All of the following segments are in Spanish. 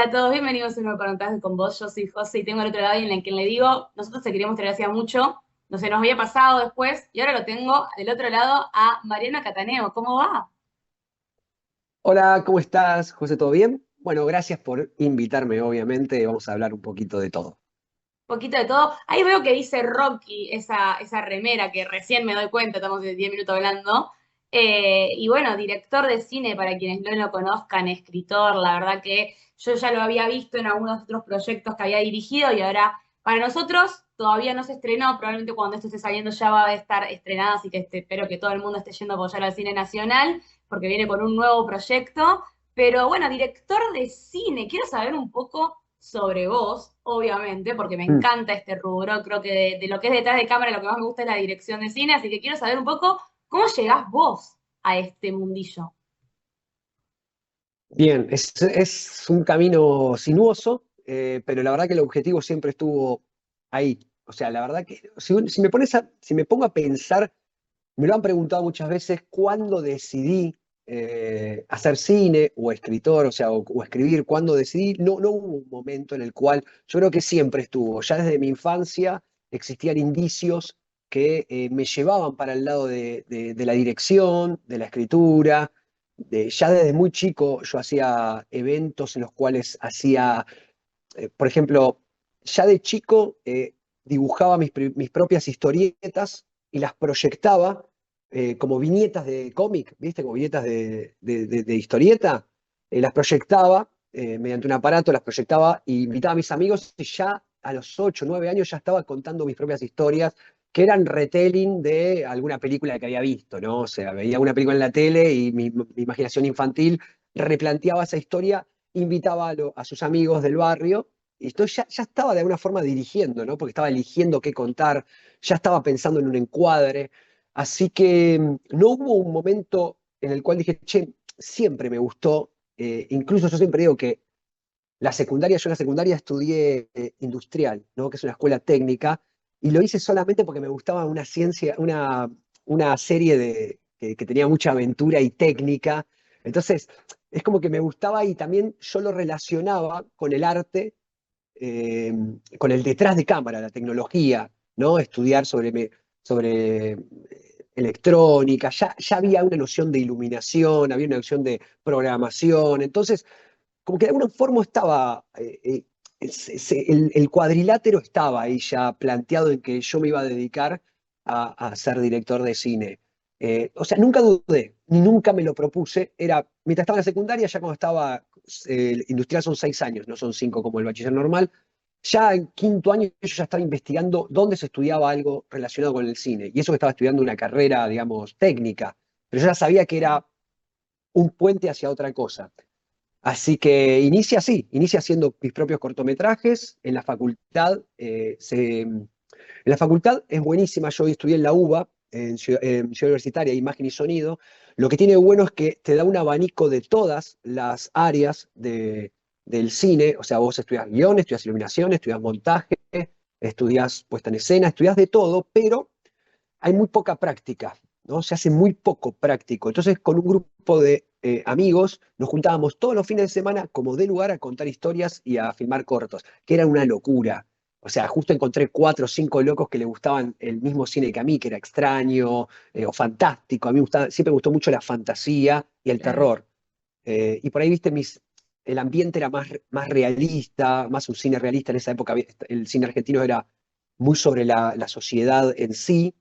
a todos, bienvenidos a un nuevo Conectados con vos. Yo soy José y tengo al otro lado a alguien en quien le digo, nosotros te queríamos traer hacía mucho, no se nos había pasado después, y ahora lo tengo del otro lado a Mariana Cataneo. ¿Cómo va? Hola, ¿cómo estás, José? ¿Todo bien? Bueno, gracias por invitarme, obviamente. Vamos a hablar un poquito de todo. Poquito de todo. Ahí veo que dice Rocky, esa remera que recién me doy cuenta, estamos de 10 minutos hablando. Y bueno, director de cine, para quienes no lo conozcan, escritor, la verdad que yo ya lo había visto en algunos otros proyectos que había dirigido y ahora para nosotros todavía no se estrenó, probablemente cuando esto esté saliendo ya va a estar estrenada, así que espero que todo el mundo esté yendo a apoyar al cine nacional, porque viene con un nuevo proyecto. Pero bueno, director de cine, quiero saber un poco sobre vos, obviamente, porque me Mm. encanta este rubro, creo que de lo que es detrás de cámara lo que más me gusta es la dirección de cine, así que quiero saber un poco cómo llegás vos a este mundillo. Bien, es un camino sinuoso, pero la verdad que el objetivo siempre estuvo ahí. O sea, la verdad que si me pongo a pensar, me lo han preguntado muchas veces cuándo decidí hacer cine o escritor, o sea, o escribir, cuándo decidí. No hubo un momento en el cual yo creo que siempre estuvo. Ya desde mi infancia existían indicios que me llevaban para el lado de la dirección, de la escritura. Ya desde muy chico yo hacía eventos en los cuales hacía, por ejemplo, ya de chico dibujaba mis propias historietas y las proyectaba como viñetas de cómic, ¿viste? Como viñetas de historieta. Las proyectaba mediante un aparato, las proyectaba y invitaba a mis amigos y ya a los 8 9 años ya estaba contando mis propias historias que eran retelling de alguna película que había visto, ¿no? O sea, veía una película en la tele y mi imaginación infantil replanteaba esa historia, invitaba a sus amigos del barrio y entonces ya estaba de alguna forma dirigiendo, ¿no? Porque estaba eligiendo qué contar, ya estaba pensando en un encuadre. Así que no hubo un momento en el cual dije, che, siempre me gustó. Incluso yo siempre digo que yo en la secundaria estudié industrial, ¿no? Que es una escuela técnica, y lo hice solamente porque me gustaba una ciencia, una serie que tenía mucha aventura y técnica. Entonces, es como que me gustaba y también yo lo relacionaba con el arte, con el detrás de cámara, la tecnología, ¿no? Estudiar sobre electrónica, ya había una noción de iluminación, había una noción de programación, entonces como que de alguna forma estaba, el cuadrilátero estaba ahí ya planteado en que yo me iba a dedicar a ser director de cine. O sea, nunca dudé, ni nunca me lo propuse. Era, mientras estaba en la secundaria, ya cuando estaba, industrial son 6 años, no son 5 como el bachiller normal. Ya en quinto año yo ya estaba investigando dónde se estudiaba algo relacionado con el cine. Y eso que estaba estudiando una carrera, digamos, técnica. Pero yo ya sabía que era un puente hacia otra cosa. Así que inicia así, inicia haciendo mis propios cortometrajes en la facultad. En la facultad es buenísima, yo estudié en la UBA, en Ciudad Universitaria, Imagen y Sonido. Lo que tiene de bueno es que te da un abanico de todas las áreas del cine, o sea, vos estudias guión, estudias iluminación, estudias montaje, estudias puesta en escena, estudias de todo, pero hay muy poca práctica, ¿no? Se hace muy poco práctico. Entonces, con un grupo de amigos, nos juntábamos todos los fines de semana como de lugar a contar historias y a filmar cortos, que era una locura. O sea, justo encontré 4 o 5 locos que le gustaban el mismo cine que a mí, que era extraño o fantástico. A mí siempre me gustó mucho la fantasía y el Claro. terror. Y por ahí, viste, el ambiente era más realista, más un cine realista. En esa época el cine argentino era muy sobre la sociedad en sí,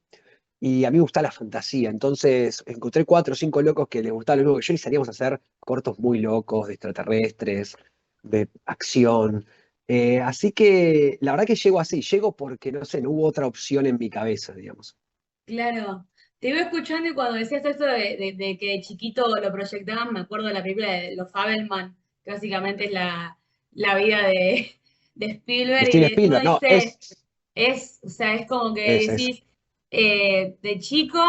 y a mí me gusta la fantasía. Entonces encontré 4 o 5 locos que les gustaba lo mismo que yo y salíamos a hacer cortos muy locos de extraterrestres, de acción. Así que la verdad que llego así, llego porque no sé, no hubo otra opción en mi cabeza, digamos. Claro, te iba escuchando y cuando decías esto de que de chiquito lo proyectaban, me acuerdo de la película de Los Fabelman, que básicamente es la vida de De Spielberg, Steven y uno Spielberg, no, dice, o sea, es como que es. decís, de chico,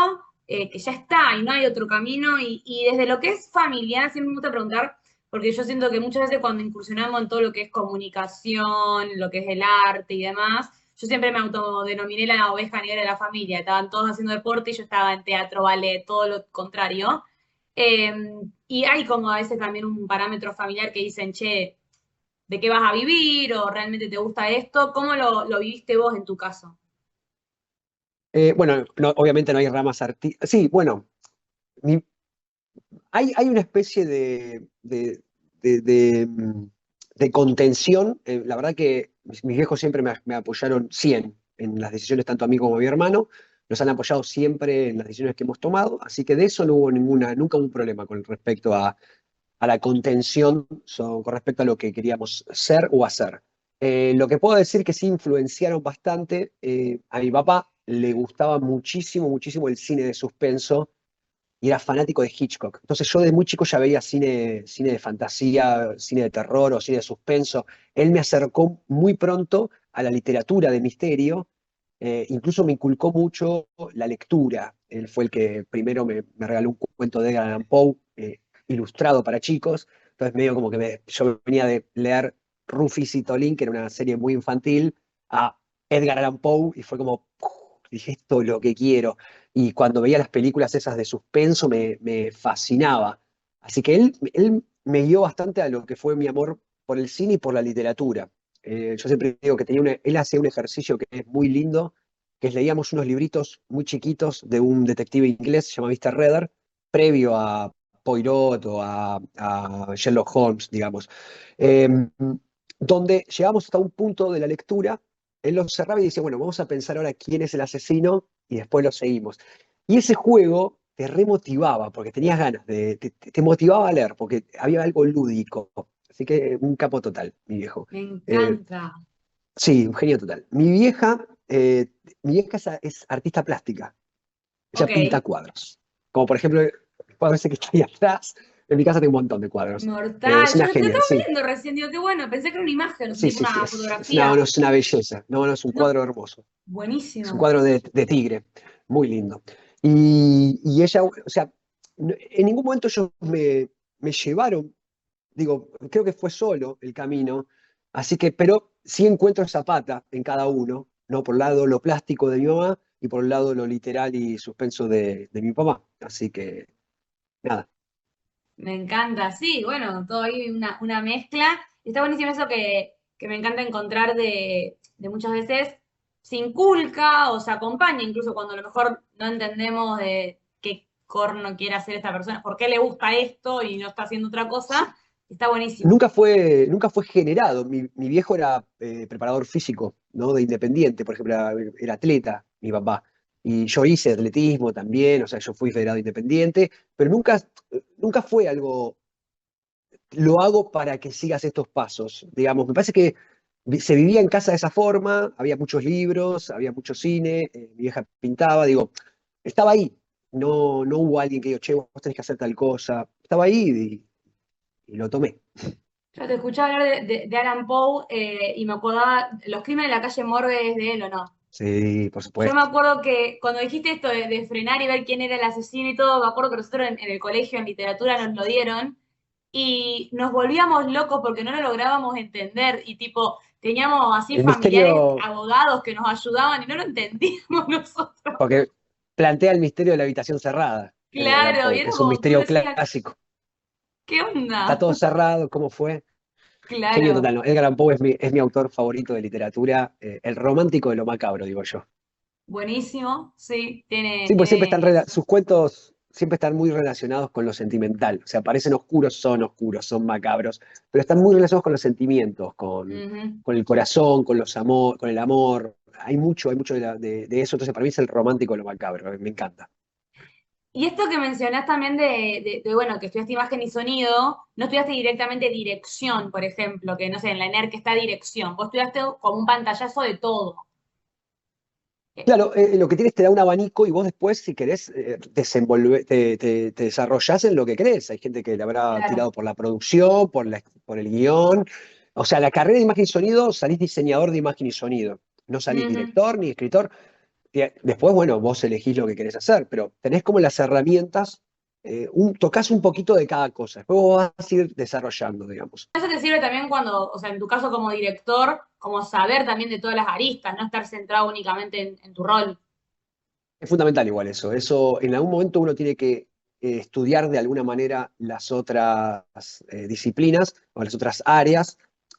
que ya está y no hay otro camino, y desde lo que es familiar, siempre me gusta preguntar, porque yo siento que muchas veces cuando incursionamos en todo lo que es comunicación, lo que es el arte y demás, yo siempre me autodenominé la oveja negra de la familia. Estaban todos haciendo deporte y yo estaba en teatro, ballet, todo lo contrario. Eh, y hay como a veces también un parámetro familiar que dicen, che, de qué vas a vivir o realmente te gusta esto. ¿Cómo lo viviste vos en tu caso? Bueno, obviamente no hay ramas artísticas. Sí, bueno, mi- hay una especie de, de, mm, de contención. La verdad que mis viejos siempre me apoyaron 100 en las decisiones, tanto a mí como a mi hermano. Nos han apoyado siempre en las decisiones que hemos tomado, así que de eso no hubo nunca un problema con respecto a la contención con respecto a lo que queríamos ser o hacer. Lo que puedo decir que sí influenciaron bastante, a mi papá le gustaba muchísimo, muchísimo el cine de suspenso y era fanático de Hitchcock. Entonces yo de muy chico ya veía cine de fantasía, cine de terror o cine de suspenso. Él me acercó muy pronto a la literatura de misterio, incluso me inculcó mucho la lectura. Él fue el que primero me regaló un cuento de Edgar Allan Poe, ilustrado para chicos. Entonces medio como que yo venía de leer Rufus y Tolín, que era una serie muy infantil, a Edgar Allan Poe y fue como, dije, esto es lo que quiero. Y cuando veía las películas esas de suspenso me fascinaba. Así que él me guió bastante a lo que fue mi amor por el cine y por la literatura. Yo siempre digo que él hacía un ejercicio que es muy lindo, que es leíamos unos libritos muy chiquitos de un detective inglés, se llama Mr. Redder, previo a Poirot o a Sherlock Holmes, digamos, eh, donde llegamos hasta un punto de la lectura, él lo cerraba y decía, bueno, vamos a pensar ahora quién es el asesino y después lo seguimos. Y ese juego te remotivaba, porque tenías ganas, te motivaba a leer, porque había algo lúdico. Así que un capo total, mi viejo. Me Eh, encanta. sí, un genio total. Mi vieja es artista plástica. Ella Ok, pinta cuadros. Como por ejemplo, el cuadro ese que está ahí atrás. En mi casa tengo un montón de cuadros. Es mortal. una Yo lo genia, estaba sí. viendo recién, digo, qué bueno, pensé que era una imagen, o sea, Sí, tipo sí, sí. una No, fotografía. es una belleza. No, no, es un No, cuadro hermoso. Es un buenísimo. cuadro de tigre, muy lindo. Y ella, o sea, en ningún momento ellos me llevaron, digo, creo que fue solo el camino, así que, pero sí encuentro esa pata en cada uno, ¿no? Por un lado lo plástico de mi mamá y por un lado lo literal y suspenso de mi papá. Así que, nada. Me encanta, sí, bueno, todo ahí una mezcla. Está buenísimo eso que me encanta encontrar de muchas veces se inculca o se acompaña, incluso cuando a lo mejor no entendemos de qué corno quiere hacer esta persona, por qué le gusta esto y no está haciendo otra cosa. Está buenísimo. Nunca fue generado. Mi viejo era preparador físico, ¿no? De Independiente, por ejemplo, era atleta, mi papá. Y yo hice atletismo también, o sea, yo fui federado independiente, pero nunca fue algo, lo hago para que sigas estos pasos. Digamos, me parece que se vivía en casa de esa forma, había muchos libros, había mucho cine, mi vieja pintaba, digo, estaba ahí. No hubo alguien que dijo, che, vos tenés que hacer tal cosa. Estaba ahí y lo tomé. Yo te escuchaba hablar de Alan Poe y me acordaba, Los crímenes de la calle Morgue es de él, ¿o no? Sí, por Yo me supuesto. acuerdo que cuando dijiste esto de frenar y ver quién era el asesino y todo, me acuerdo que nosotros en el colegio en literatura nos lo dieron y nos volvíamos locos porque no lo lográbamos entender y tipo, teníamos así El familiares, misterio, abogados que nos ayudaban y no lo entendíamos nosotros. porque plantea el misterio de la habitación cerrada, Allan Claro, y Poe, que era es un como que uno misterio decía, clásico. ¿qué Está onda? todo cerrado, ¿cómo fue? Genio Claro, total, ¿no? Edgar Allan Poe es mi autor favorito de literatura, el romántico de lo macabro, digo yo. buenísimo, sí, tiene, Sí, pues tiene, sus cuentos siempre están muy relacionados con lo sentimental. O sea, parecen oscuros, son macabros, pero están muy relacionados con los sentimientos, ujú. con el corazón, con el amor. Hay mucho de eso. Entonces, para mí es el romántico de lo macabro. Me encanta. Y esto que mencionás también bueno, que estudiaste imagen y sonido, no estudiaste directamente dirección, por ejemplo, que no sé, en la ENER que está dirección. Vos estudiaste como un pantallazo de todo. Eh, Claro, lo que tienes te da un abanico y vos después, si querés, te desarrollás en lo que querés. Hay gente que le habrá Claro. tirado por la producción, por el guión. O sea, la carrera de imagen y sonido, salís diseñador de imagen y sonido. No salís Ujú. director ni escritor. Después, bueno, vos elegís lo que querés hacer, pero tenés como las herramientas, tocas un poquito de cada cosa. Después vos vas a ir desarrollando, digamos. Eso te sirve también cuando, o sea, en tu caso como director, como saber también de todas las aristas, no estar centrado únicamente en tu rol. Es fundamental igual eso. Eso, en algún momento uno tiene que estudiar de alguna manera las otras disciplinas o las otras áreas.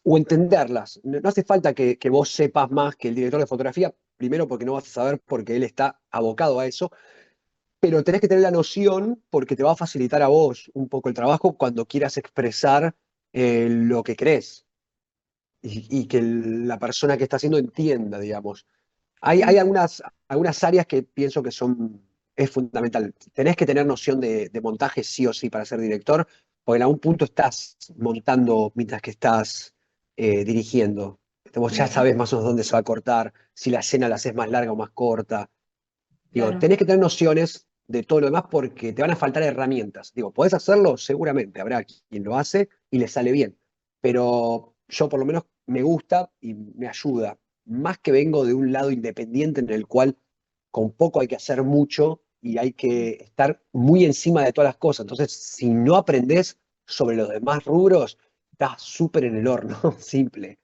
o entenderlas. No hace falta que vos sepas más que el director de fotografía, primero porque no vas a saber porque él está abocado a eso, pero tenés que tener la noción porque te va a facilitar a vos un poco el trabajo cuando quieras expresar lo que crees y que la persona que está haciendo entienda, digamos. Hay Mm, algunas áreas que pienso que es fundamental. Tenés que tener noción de montaje sí o sí para ser director, porque en algún punto estás montando mientras que estás dirigiendo. Vos ya ujú, sabés más o menos dónde se va a cortar, si la escena la haces más larga o más corta. Digo, claro. tenés que tener nociones de todo lo demás porque te van a faltar herramientas. Digo, ¿podés hacerlo? Seguramente, habrá quien lo hace y le sale bien. Pero yo por lo menos me gusta y me ayuda. Más que vengo de un lado independiente en el cual con poco hay que hacer mucho y hay que estar muy encima de todas las cosas. Entonces, si no aprendés sobre los demás rubros, estás súper en el horno, simple.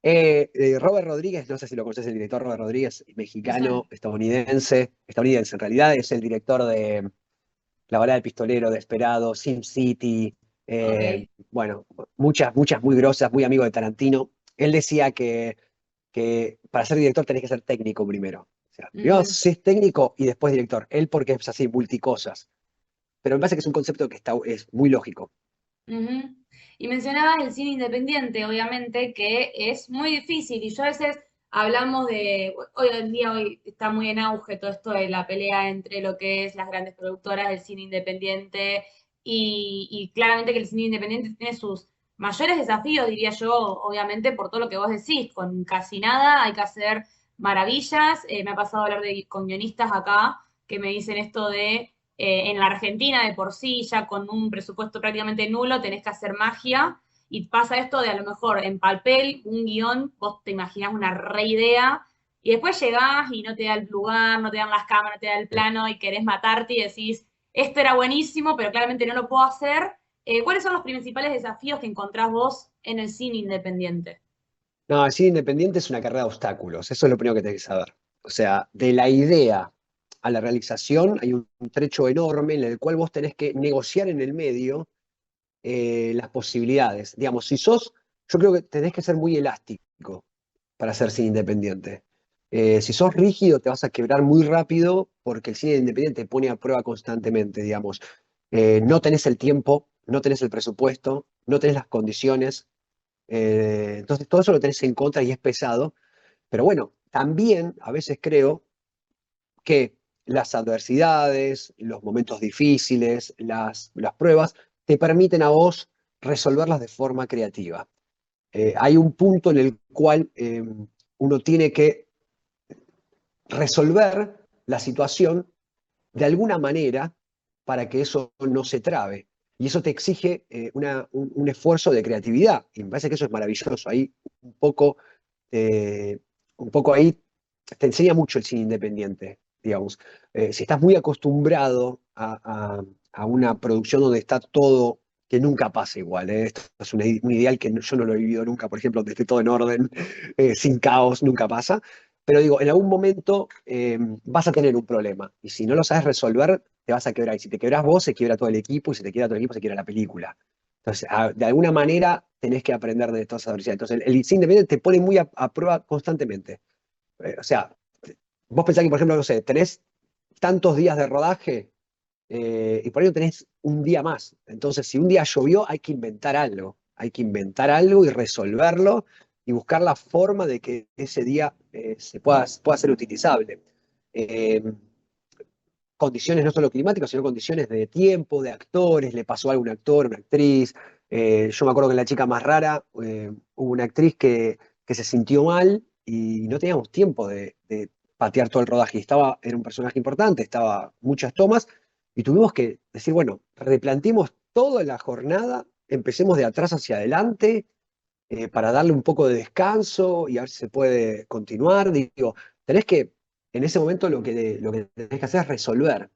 Robert Rodríguez, no sé si lo conoces, el director Robert Rodríguez, Me suena. mexicano, estadounidense en realidad, es el director de La Balada del Pistolero, Desperado, Sin City, Ok. bueno, muchas muy grosas, muy amigo de Tarantino. Él decía que para ser director tenés que ser técnico primero. O sea, primero Ujú, sos técnico y después director. Él porque es así, multicosas. Pero me parece que es un concepto que es muy lógico. ujú. Y mencionabas el cine independiente, obviamente, que es muy difícil. Y yo a veces hablamos de, hoy en día hoy está muy en auge todo esto de la pelea entre lo que es las grandes productoras del cine independiente y claramente que el cine independiente tiene sus mayores desafíos, diría yo, obviamente por todo lo que vos decís, con casi nada hay que hacer maravillas. Me ha pasado a hablar con guionistas acá que me dicen esto de en la Argentina de por sí, ya con un presupuesto prácticamente nulo, tenés que hacer magia. Y pasa esto de a lo mejor en papel, un guión, vos te imaginás una re idea, y después llegás y no te da el lugar, no te dan las cámaras, no te da el plano, y querés matarte y decís, esto era buenísimo, pero claramente no lo puedo hacer. ¿Cuáles son los principales desafíos que encontrás vos en el cine independiente? No, el cine independiente es una carrera de obstáculos, eso es lo primero que tenés que saber. O sea, de la idea a la realización hay un trecho enorme en el cual vos tenés que negociar en el medio las posibilidades. Digamos, yo creo que tenés que ser muy elástico para hacer cine independiente. Si sos rígido, te vas a quebrar muy rápido porque el cine independiente te pone a prueba constantemente, digamos. No tenés el tiempo, no tenés el presupuesto, no tenés las condiciones. Entonces, todo eso lo tenés en contra y es pesado. Pero bueno, también a veces creo que las adversidades, los momentos difíciles, las pruebas, te permiten a vos resolverlas de forma creativa. Hay un punto en el cual uno tiene que resolver la situación de alguna manera para que eso no se trabe. Y eso te exige un esfuerzo de creatividad. Y me parece que eso es maravilloso. Ahí un poco, eh, un poco ahí te enseña mucho el cine independiente, digamos. Si estás muy acostumbrado a una producción donde está todo, que nunca pasa igual, ¿eh? Esto es un ideal que yo no lo he vivido nunca, por ejemplo, donde esté todo en orden, sin caos, nunca pasa. Pero digo, en algún momento vas a tener un problema y si no lo sabes resolver, te vas a quebrar. Y si te quebras vos, se quiebra todo el equipo y si te quiebra todo el equipo, se quiebra la película. Entonces, de alguna manera tenés que aprender de todas esas adversidades. Entonces, el cine independiente te pone muy a prueba constantemente. O sea, vos pensás que, por ejemplo, no sé, tenés tantos días de rodaje y por ahí no tenés un día más. Entonces, si un día llovió, hay que inventar algo. Hay que inventar algo y resolverlo y buscar la forma de que ese día pueda ser utilizable. Eh, Condiciones no solo climáticas, sino condiciones de tiempo, de actores, le pasó a algún actor, una actriz. Yo me acuerdo que en La Chica Más Rara hubo una actriz que se sintió mal y no teníamos tiempo de patear todo el rodaje. Era un personaje importante, estaba muchas tomas y tuvimos que decir, bueno, replanteemos toda la jornada, empecemos de atrás hacia adelante para darle un poco de descanso y a ver si se puede continuar. Digo, tenés que, en ese momento lo que tenés que hacer es resolver,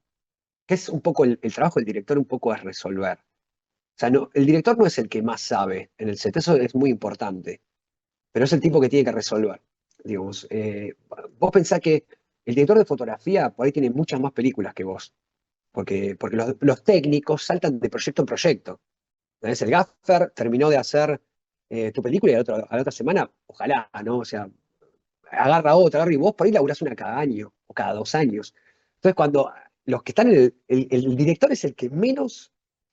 que es un poco el trabajo del director, un poco es resolver. O sea, no, el director no es el que más sabe en el set, eso es muy importante, pero es el tipo que tiene que resolver. Digamos, vos pensás que el director de fotografía por ahí tiene muchas más películas que vos, porque los técnicos saltan de proyecto en proyecto. ¿Entendés? El gaffer terminó de hacer tu película y a la otra semana, ojalá, ¿no? O sea, agarra otra, agarra y vos por ahí laburás una cada año o cada 2 años. Entonces, cuando los que están en el director es el que menos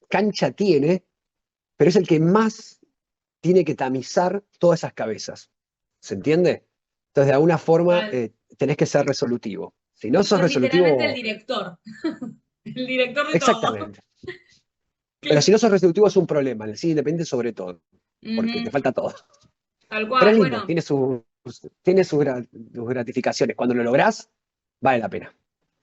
cancha tiene, pero es el que más tiene que tamizar todas esas cabezas. ¿Se entiende? Entonces, de alguna forma, Total. tenés que ser resolutivo. Si no sos Sos literalmente el resolutivo, director. El director de todo. exactamente. Pero si no sos resolutivo es un problema, en el cine independiente sobre todo, porque te Ujú, falta todo. tal Pero cual, es lindo, bueno, tiene sus gratificaciones. Cuando lo lográs, vale la pena.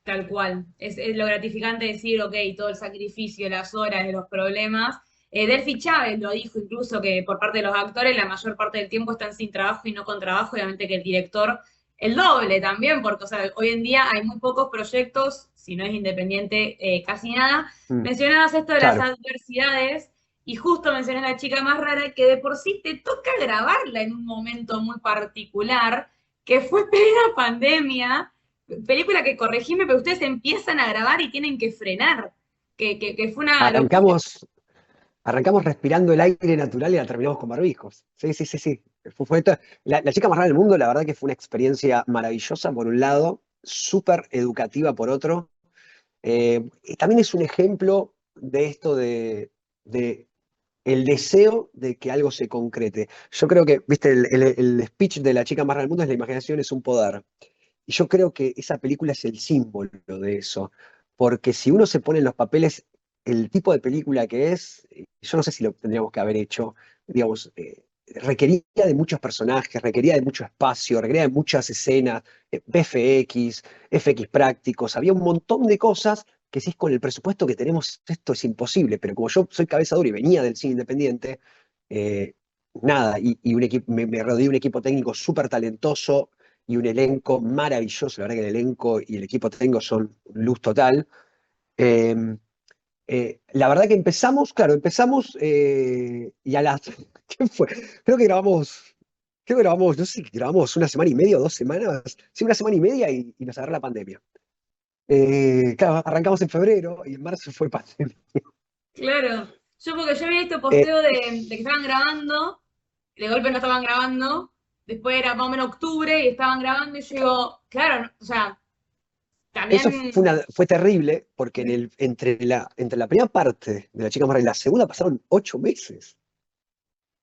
tal cual. Es lo gratificante decir, ok, todo el sacrificio, las horas, de los problemas. Delphi Chávez lo dijo incluso que por parte de los actores la mayor parte del tiempo están sin trabajo y no con trabajo, obviamente que el director el doble también, porque o sea, hoy en día hay muy pocos proyectos, si no es independiente, casi nada. Mm, Mencionabas esto de las claro. adversidades y justo mencioné a la chica más rara que de por sí te toca grabarla en un momento muy particular, que fue plena pandemia. Película que corregime, pero ustedes empiezan a grabar y tienen que frenar, que fue una locura. Arrancamos, arrancamos respirando el aire natural y la terminamos con barbijos. Sí, sí, sí, sí. La chica más rara del mundo, la verdad que fue una experiencia maravillosa por un lado, súper educativa por otro. Y también es un ejemplo de esto de el deseo de que algo se concrete. Yo creo que, viste, el speech de la chica más rara del mundo es la imaginación es un poder. Y yo creo que esa película es el símbolo de eso. Porque si uno se pone en los papeles, el tipo de película que es, yo no sé si lo tendríamos que haber hecho, digamos, requería de muchos personajes, requería de mucho espacio, requería de muchas escenas, VFX, FX prácticos, había un montón de cosas que si es con el presupuesto que tenemos, esto es imposible, pero como yo soy cabeza dura y venía del cine independiente, eh, nada, y un equipo, me rodeé de un equipo técnico súper talentoso y un elenco maravilloso, la verdad que el elenco y el equipo técnico son luz total. Eh, la verdad que claro, empezamos y a las, ¿qué fue? Creo que grabamos, no sé, grabamos una semana y media o 2 semanas, sí, una semana y media y nos agarró la pandemia. Claro, arrancamos en febrero y en marzo fue pandemia. Claro. Porque yo había visto Eh, posteo de que estaban grabando, de golpe no estaban grabando, después era más o menos octubre y estaban grabando y yo digo, claro, o sea, Eso también fue terrible porque entre la primera parte de La Chica Marra y la segunda pasaron 8 meses.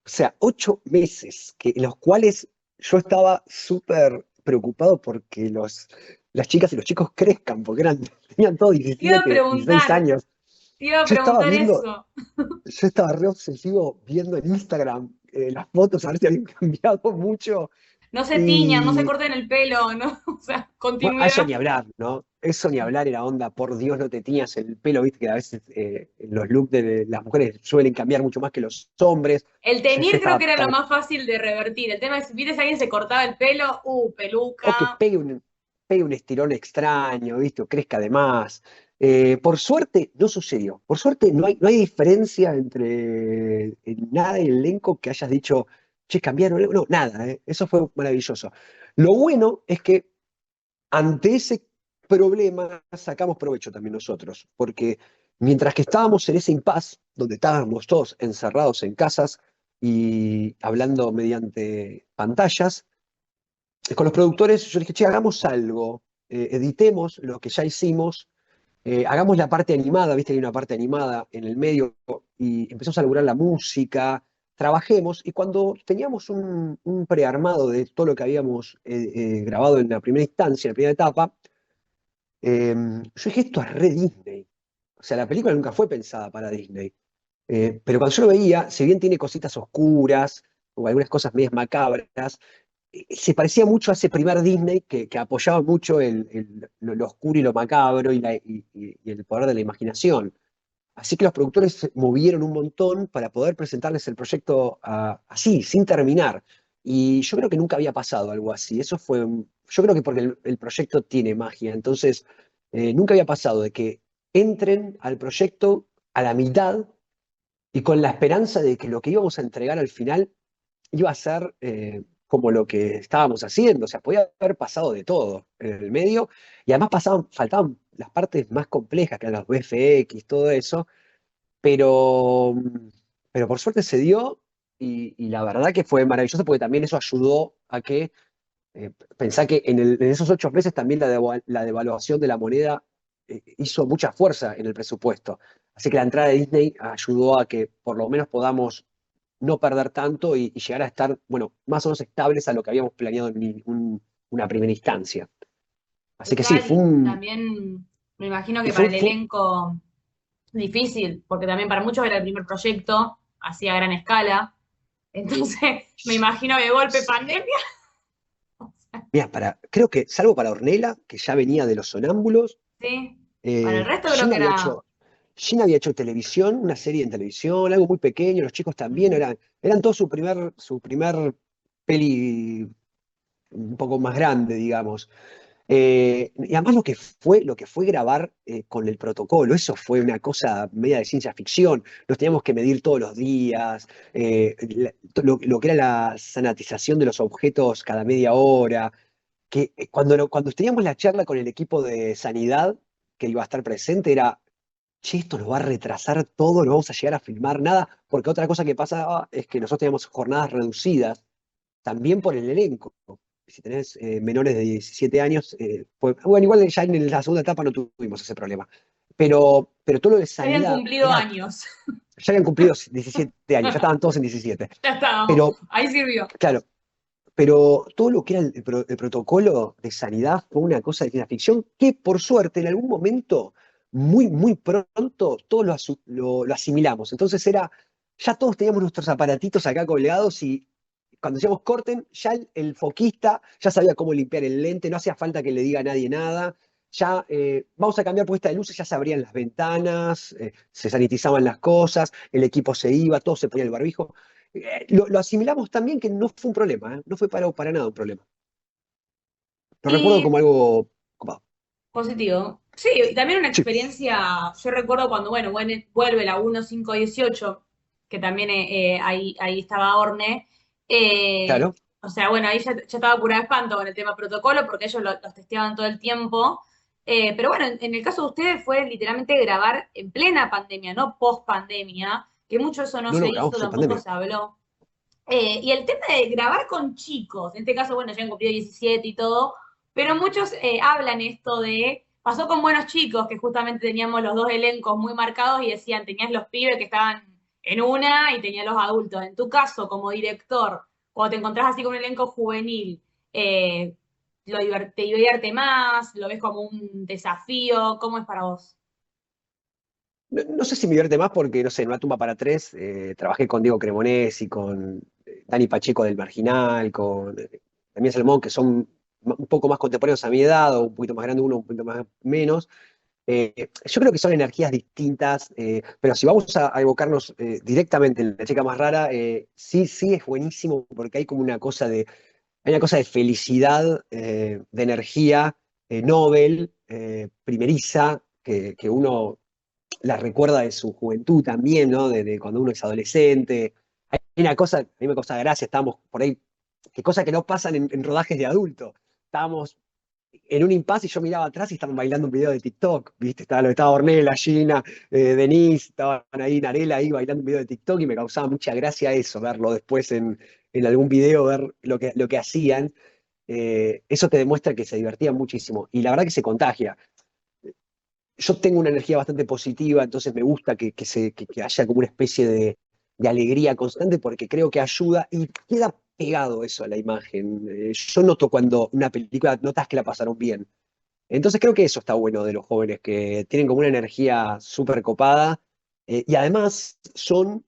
O sea, 8 meses en los cuales yo estaba súper preocupado porque las chicas y los chicos crezcan, porque tenían todos te iba a 17, 16 preguntar, años. te iba a Yo estaba preguntar viendo, eso. yo estaba re obsesivo viendo en Instagram las fotos, a ver si habían cambiado mucho. No se tiñan, no se Y corten el pelo, ¿no? O sea, bueno, a eso continuidad. ni hablar, ¿no? Eso ni hablar era onda, por Dios, no te tiñas el pelo, viste que a veces los looks de las mujeres suelen cambiar mucho más que los hombres. El Yo teñir creo que era lo estaba más fácil de revertir. El tema es, viste, si alguien se cortaba el pelo, o que peluca. pegue un estirón extraño, ¿viste? O crezca de más. Por suerte no sucedió. Por suerte no hay diferencia entre nada y el elenco que hayas dicho, che, cambiaron. No, nada, ¿eh? Eso fue maravilloso. Lo bueno es que ante ese problema sacamos provecho también nosotros, porque mientras que estábamos en ese impasse, donde estábamos todos encerrados en casas y hablando mediante pantallas, con los productores yo dije, che, hagamos algo, editemos lo que ya hicimos, hagamos la parte animada, viste que hay una parte animada en el medio, y empezamos a lograr la música, trabajemos, y cuando teníamos un prearmado de todo lo que habíamos grabado en la primera instancia, en la primera etapa, yo dije, esto es re Disney. O sea, la película nunca fue pensada para Disney. Pero cuando yo lo veía, si bien tiene cositas oscuras o algunas cosas medias macabras, se parecía mucho a ese primer Disney que apoyaba mucho lo oscuro y lo macabro y el poder de la imaginación. Así que los productores se movieron un montón para poder presentarles el proyecto así, sin terminar. Y yo creo que nunca había pasado algo así. Yo creo que porque el proyecto tiene magia. Entonces, nunca había pasado de que entren al proyecto a la mitad y con la esperanza de que lo que íbamos a entregar al final iba a ser como lo que estábamos haciendo. O sea, podía haber pasado de todo en el medio. Y además faltaban las partes más complejas, que eran los VFX, todo eso, pero, pero por suerte se dio y la verdad que fue maravilloso porque también eso ayudó a que, pensá que en esos 8 meses también la devaluación de la moneda hizo mucha fuerza en el presupuesto. Así que la entrada de Disney ayudó a que por lo menos podamos no perder tanto y llegar a estar, bueno, más o menos estables a lo que habíamos planeado en una primera instancia. Así que sí, Total, y también me imagino que para el fue elenco difícil, porque también para muchos era el primer proyecto, así a gran escala. Entonces, me imagino que de golpe pandemia. mira, creo que, salvo para Ornella, que ya venía de los Sonámbulos, Sí, para el eh, resto creo Gina que había era. hecho, Gina había hecho televisión, una serie en televisión, algo muy pequeño, los chicos también eran todos su primer peli un poco más grande, digamos. Y además lo que fue grabar con el protocolo, eso fue una cosa media de ciencia ficción. Nos teníamos que medir todos los días, lo que era la sanitización de los objetos cada media hora, que cuando teníamos la charla con el equipo de sanidad que iba a estar presente era, che, esto nos va a retrasar todo, no vamos a llegar a filmar nada, porque otra cosa que pasaba es que nosotros teníamos jornadas reducidas también por el elenco. Si tenés menores de 17 años, bueno, igual ya en la segunda etapa no tuvimos ese problema. Pero todo lo de Ya habían sanidad cumplido años. ya habían cumplido 17 años, ya estaban todos en 17. Ya estábamos, Pero, ahí sirvió. claro, pero todo lo que era el protocolo de sanidad fue una cosa de ciencia ficción que, por suerte, en algún momento, muy, muy pronto, todos lo asimilamos. Entonces ya todos teníamos nuestros aparatitos acá colgados y cuando decíamos corten, ya el foquista ya sabía cómo limpiar el lente, no hacía falta que le diga a nadie nada. Ya vamos a cambiar puesta de luces, ya se abrían las ventanas, se sanitizaban las cosas, el equipo se iba, todo se ponía el barbijo. Lo asimilamos también que no fue un problema, ¿eh? No fue para nada un problema. Lo recuerdo Y como algo copado. positivo. Sí, y también una Sí, experiencia, yo recuerdo cuando, bueno, vuelve la 1518, que también ahí estaba Orne. eh, claro. o sea, bueno, ahí ya estaba curada de espanto con el tema protocolo, porque ellos los testeaban todo el tiempo. Pero bueno, en el caso de ustedes fue literalmente grabar en plena pandemia, no post pandemia, que mucho eso no No, se no, hizo, grabamos en tampoco pandemia. se habló. Y el tema de grabar con chicos, en este caso, bueno, ya han cumplido 17 y todo, pero muchos hablan esto de, pasó con Buenos Chicos, que justamente teníamos los dos elencos muy marcados y decían, tenías los pibes que estaban en una y tenías los adultos. En tu caso, como director, cuando te encontrás así con un elenco juvenil, eh, ¿te divierte más? ¿Lo ves como un desafío? ¿Cómo es para vos? No sé si me divierte más porque, no sé, en Una tumba para tres trabajé con Diego Cremonesi, con Dani Pacheco del Marginal, con Damián Salmón, que son un poco más contemporáneos a mi edad, o un poquito más grande uno, un poquito más menos. Yo creo que son energías distintas, pero si vamos a evocarnos directamente en La Chica Más Rara, sí, sí es buenísimo porque hay una cosa de felicidad, de energía, Nobel, primeriza, que uno la recuerda de su juventud también, ¿no? De cuando uno es adolescente. Hay una cosa, a mí me causa gracia, estábamos por ahí, que cosas que no pasan en rodajes de adulto. Estábamos en un impasse y yo miraba atrás y estaban bailando un video de TikTok, ¿viste? Estaba Ornella, Gina, Denise, estaban ahí, Narela ahí bailando un video de TikTok y me causaba mucha gracia eso, verlo después en algún video, ver lo que hacían. Eso te demuestra que se divertían muchísimo y la verdad que se contagia. Yo tengo una energía bastante positiva, entonces me gusta que haya como una especie de alegría constante porque creo que ayuda y queda pegado eso a la imagen. Yo noto cuando una película notas que la pasaron bien. Entonces creo que eso está bueno de los jóvenes, que tienen como una energía súper copada y además son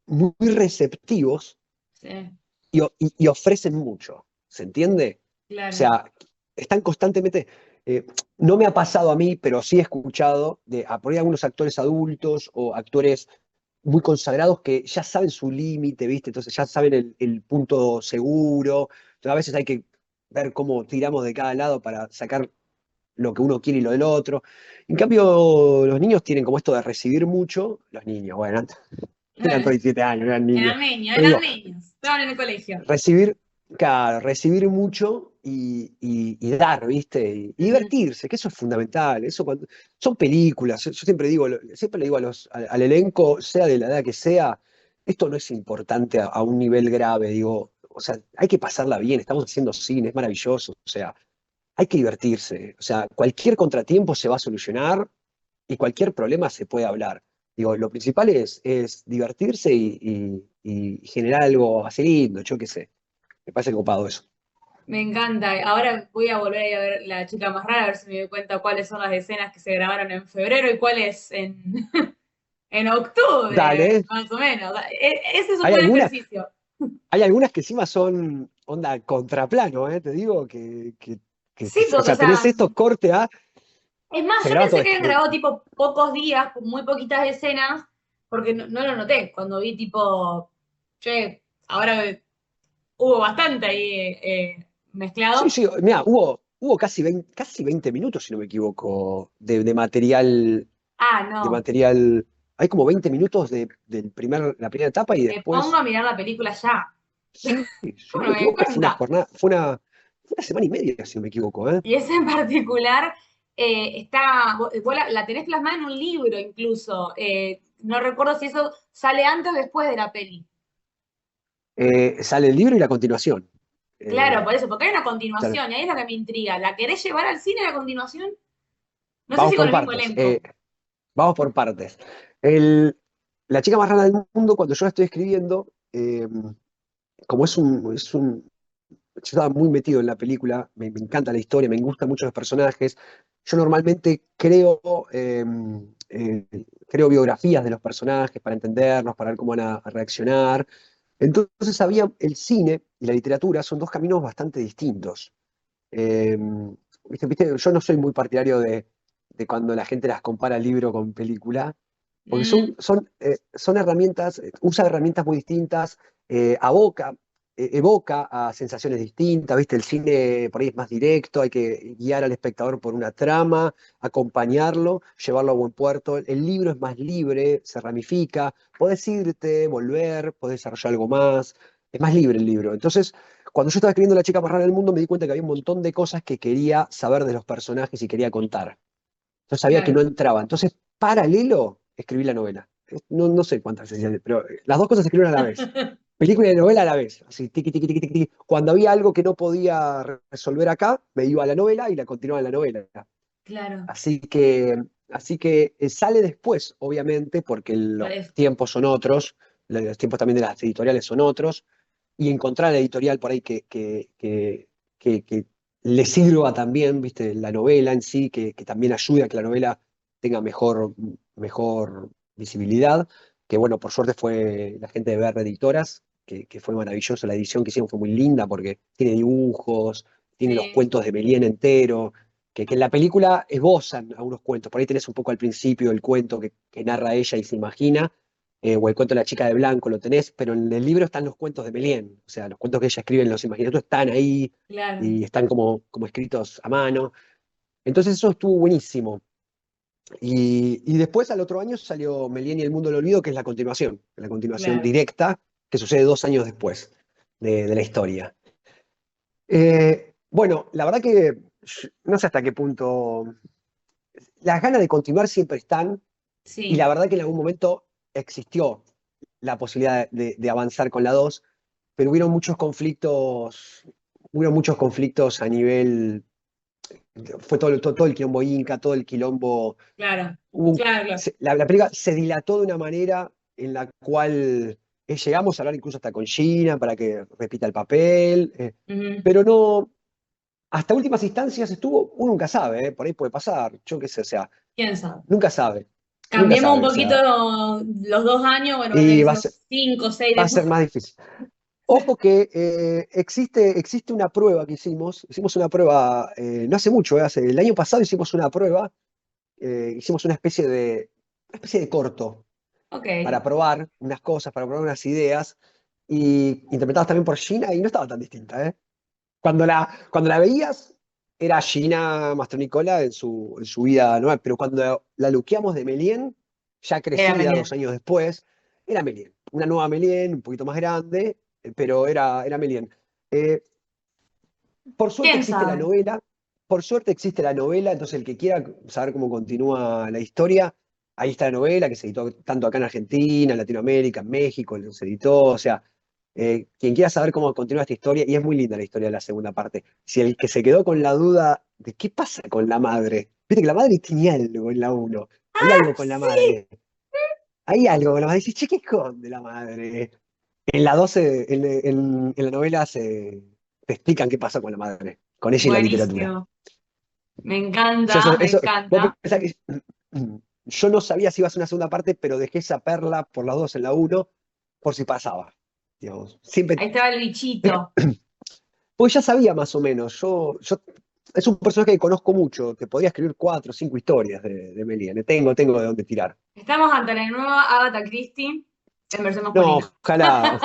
muy receptivos Sí, y ofrecen mucho, ¿se entiende? O claro. sea, están constantemente, eh, no me ha pasado a mí, pero sí he escuchado por ahí algunos actores adultos o actores muy consagrados que ya saben su límite, ¿viste? Entonces ya saben el punto seguro. Entonces a veces hay que ver cómo tiramos de cada lado para sacar lo que uno quiere y lo del otro. En cambio, los niños tienen como esto de recibir mucho, los niños, bueno, tenían todos 17 años, eran niños. Eran niños, Pero eran digo, niños. Estaban en el colegio. recibir, claro, recibir mucho y dar, ¿viste? Y Ujú. divertirse, que eso es fundamental. Eso son películas. Yo siempre digo, siempre le digo al elenco, sea de la edad que sea, esto no es importante a un nivel grave, digo. O sea, hay que pasarla bien, estamos haciendo cine, es maravilloso. O sea, hay que divertirse. O sea, cualquier contratiempo se va a solucionar y cualquier problema se puede hablar. Digo, lo principal es divertirse y generar algo así lindo, yo qué sé. Me parece copado eso. Me encanta. Ahora voy a volver a ir a ver La chica más rara, a ver si me doy cuenta cuáles son las escenas que se grabaron en febrero y cuáles en octubre, Dale. más o menos. Ese es un Hay buen algunas, ejercicio. hay algunas que encima son onda contraplano, ¿eh? Te digo Sí, o porque, o sea, tenés sea, estos cortes A, es más, se yo graba pensé todo que esto. habían grabado tipo pocos días, con muy poquitas escenas, porque no lo noté. Cuando vi tipo, che, ahora hubo bastante ahí Sí, mezclado. sí, mira, hubo casi 20 minutos, si no me equivoco, de material, Ah, de no. material. Hay como 20 minutos la primera etapa y Me pongo después. a mirar la película ya. Sí, si no Bueno, me me doy equivoco, cuenta. fue una semana y media, si no me equivoco, ¿eh? Y esa en particular está, vos la tenés plasmada en un libro incluso. No recuerdo si eso sale antes o después de la peli. Sale el libro y la continuación. Claro, Eh, por eso, porque hay una sale- continuación y ahí es lo que me intriga. ¿La querés llevar al cine la continuación? No sé Vamos si con por el mismo partes. elenco. Vamos por partes. El- la chica más rara del mundo, cuando yo la estoy escribiendo, como yo estaba muy metido en la película, me encanta la historia, me gustan mucho los personajes. Yo normalmente eh, creo biografías de los personajes para entenderlos, para ver cómo van a reaccionar. Entonces el cine y la literatura son dos caminos bastante distintos. Eh, yo no soy muy partidario de cuando la gente las compara libro con película, porque Mm, son herramientas, usa herramientas muy distintas, aboca, evoca a sensaciones distintas, ¿viste? El cine por ahí es más directo, hay que guiar al espectador por una trama, acompañarlo, llevarlo a buen puerto. El libro es más libre, se ramifica, podés irte, volver, podés desarrollar algo más, es más libre el libro. Entonces, cuando yo estaba escribiendo La chica más rara del mundo, me di cuenta que había un montón de cosas que quería saber de los personajes y quería contar. Entonces sabía que no claro. entraba. Entonces, paralelo, escribí la novela. No sé cuántas sesiones, pero las dos cosas se escribieron a la vez. Película y novela a la vez. Así, tiqui, tiqui, tiqui, tiqui, tiqui. Cuando había algo que no podía resolver acá, me iba a la novela y la continuaba en la novela. Claro. Así que, así que sale después, obviamente, porque Por los eso. tiempos son otros, los tiempos también de las editoriales son otros, y encontrar la editorial por ahí que le sirva también, viste, la novela en sí, que también ayude a que la novela tenga mejor visibilidad, que bueno, por suerte fue la gente de BR Editoras, que fue maravilloso, la edición que hicieron fue muy linda porque tiene dibujos, tiene los Sí, cuentos de Melien entero, que en la película esbozan algunos cuentos, por ahí tenés un poco al principio el cuento que narra ella y se imagina, o el cuento de la chica de blanco lo tenés, pero en el libro están los cuentos de Melien, o sea, los cuentos que ella escribe en los imaginatorios están ahí claro. y están como escritos a mano. Entonces eso estuvo buenísimo. Y después al otro año salió Melien y el mundo del olvido, que es la continuación Claro. directa, que sucede 2 años después de la historia. Bueno, la verdad que no sé hasta qué punto las ganas de continuar siempre están, y la Sí, verdad que en algún momento existió la posibilidad de avanzar con la 2, pero hubieron muchos conflictos a nivel, fue todo el quilombo Inca, todo el quilombo, claro. hubo Claro, claro. la película se dilató de una manera en la cual llegamos a hablar incluso hasta con Gina para que repita el papel, Ujú. pero no, hasta últimas instancias estuvo, uno nunca sabe, por ahí puede pasar, yo qué sé, o sea, ¿Quién sabe? nunca sabe, nunca Cambiemos un sabe, o poquito sea, los 2 años, bueno, van a y tener que va a ser ser, unos 5 o 6 va a después. ser más difícil. Ojo que existe una prueba que hicimos una prueba no hace mucho, el año pasado hicimos una prueba, hicimos una especie de corto Ok, para probar unas cosas, para probar unas ideas, y interpretadas también por Gina, y no estaba tan distinta, ¿eh? Cuando la veías, era Gina Mastronicola en su vida nueva, pero cuando la luqueamos de Melien, ya era crecida, Melian. 2 años después, era Melien. Una nueva Melien, un poquito más grande, pero era Melien. Eh, por suerte ¿Quién existe la sabe? novela, por suerte existe la novela, entonces el que quiera saber cómo continúa la historia, ahí está la novela que se editó tanto acá en Argentina, en Latinoamérica, en México, se editó, o sea, quien quiera saber cómo continúa esta historia, y es muy linda la historia de la segunda parte. Si el que se quedó con la duda de qué pasa con la madre, viste que la madre tiene algo en la uno, hay algo con la Sí, madre, hay algo con la madre, dices, che, ¿qué esconde la madre? En la 12 en la novela te explican qué pasa con la madre, con ella y la literatura. buenísimo. Yo eso, Me vos encanta. pensás que yo no sabía si iba a ser una segunda parte, pero dejé esa perla por las dos en la uno, por si pasaba. Digamos. Siempre, Ahí estaba el bichito. pues ya sabía más o menos. Es un personaje que conozco mucho, te podría escribir 4 o 5 historias de Melian. Tengo de dónde tirar. Estamos ante la nueva Agatha Christie en versión No, masculina.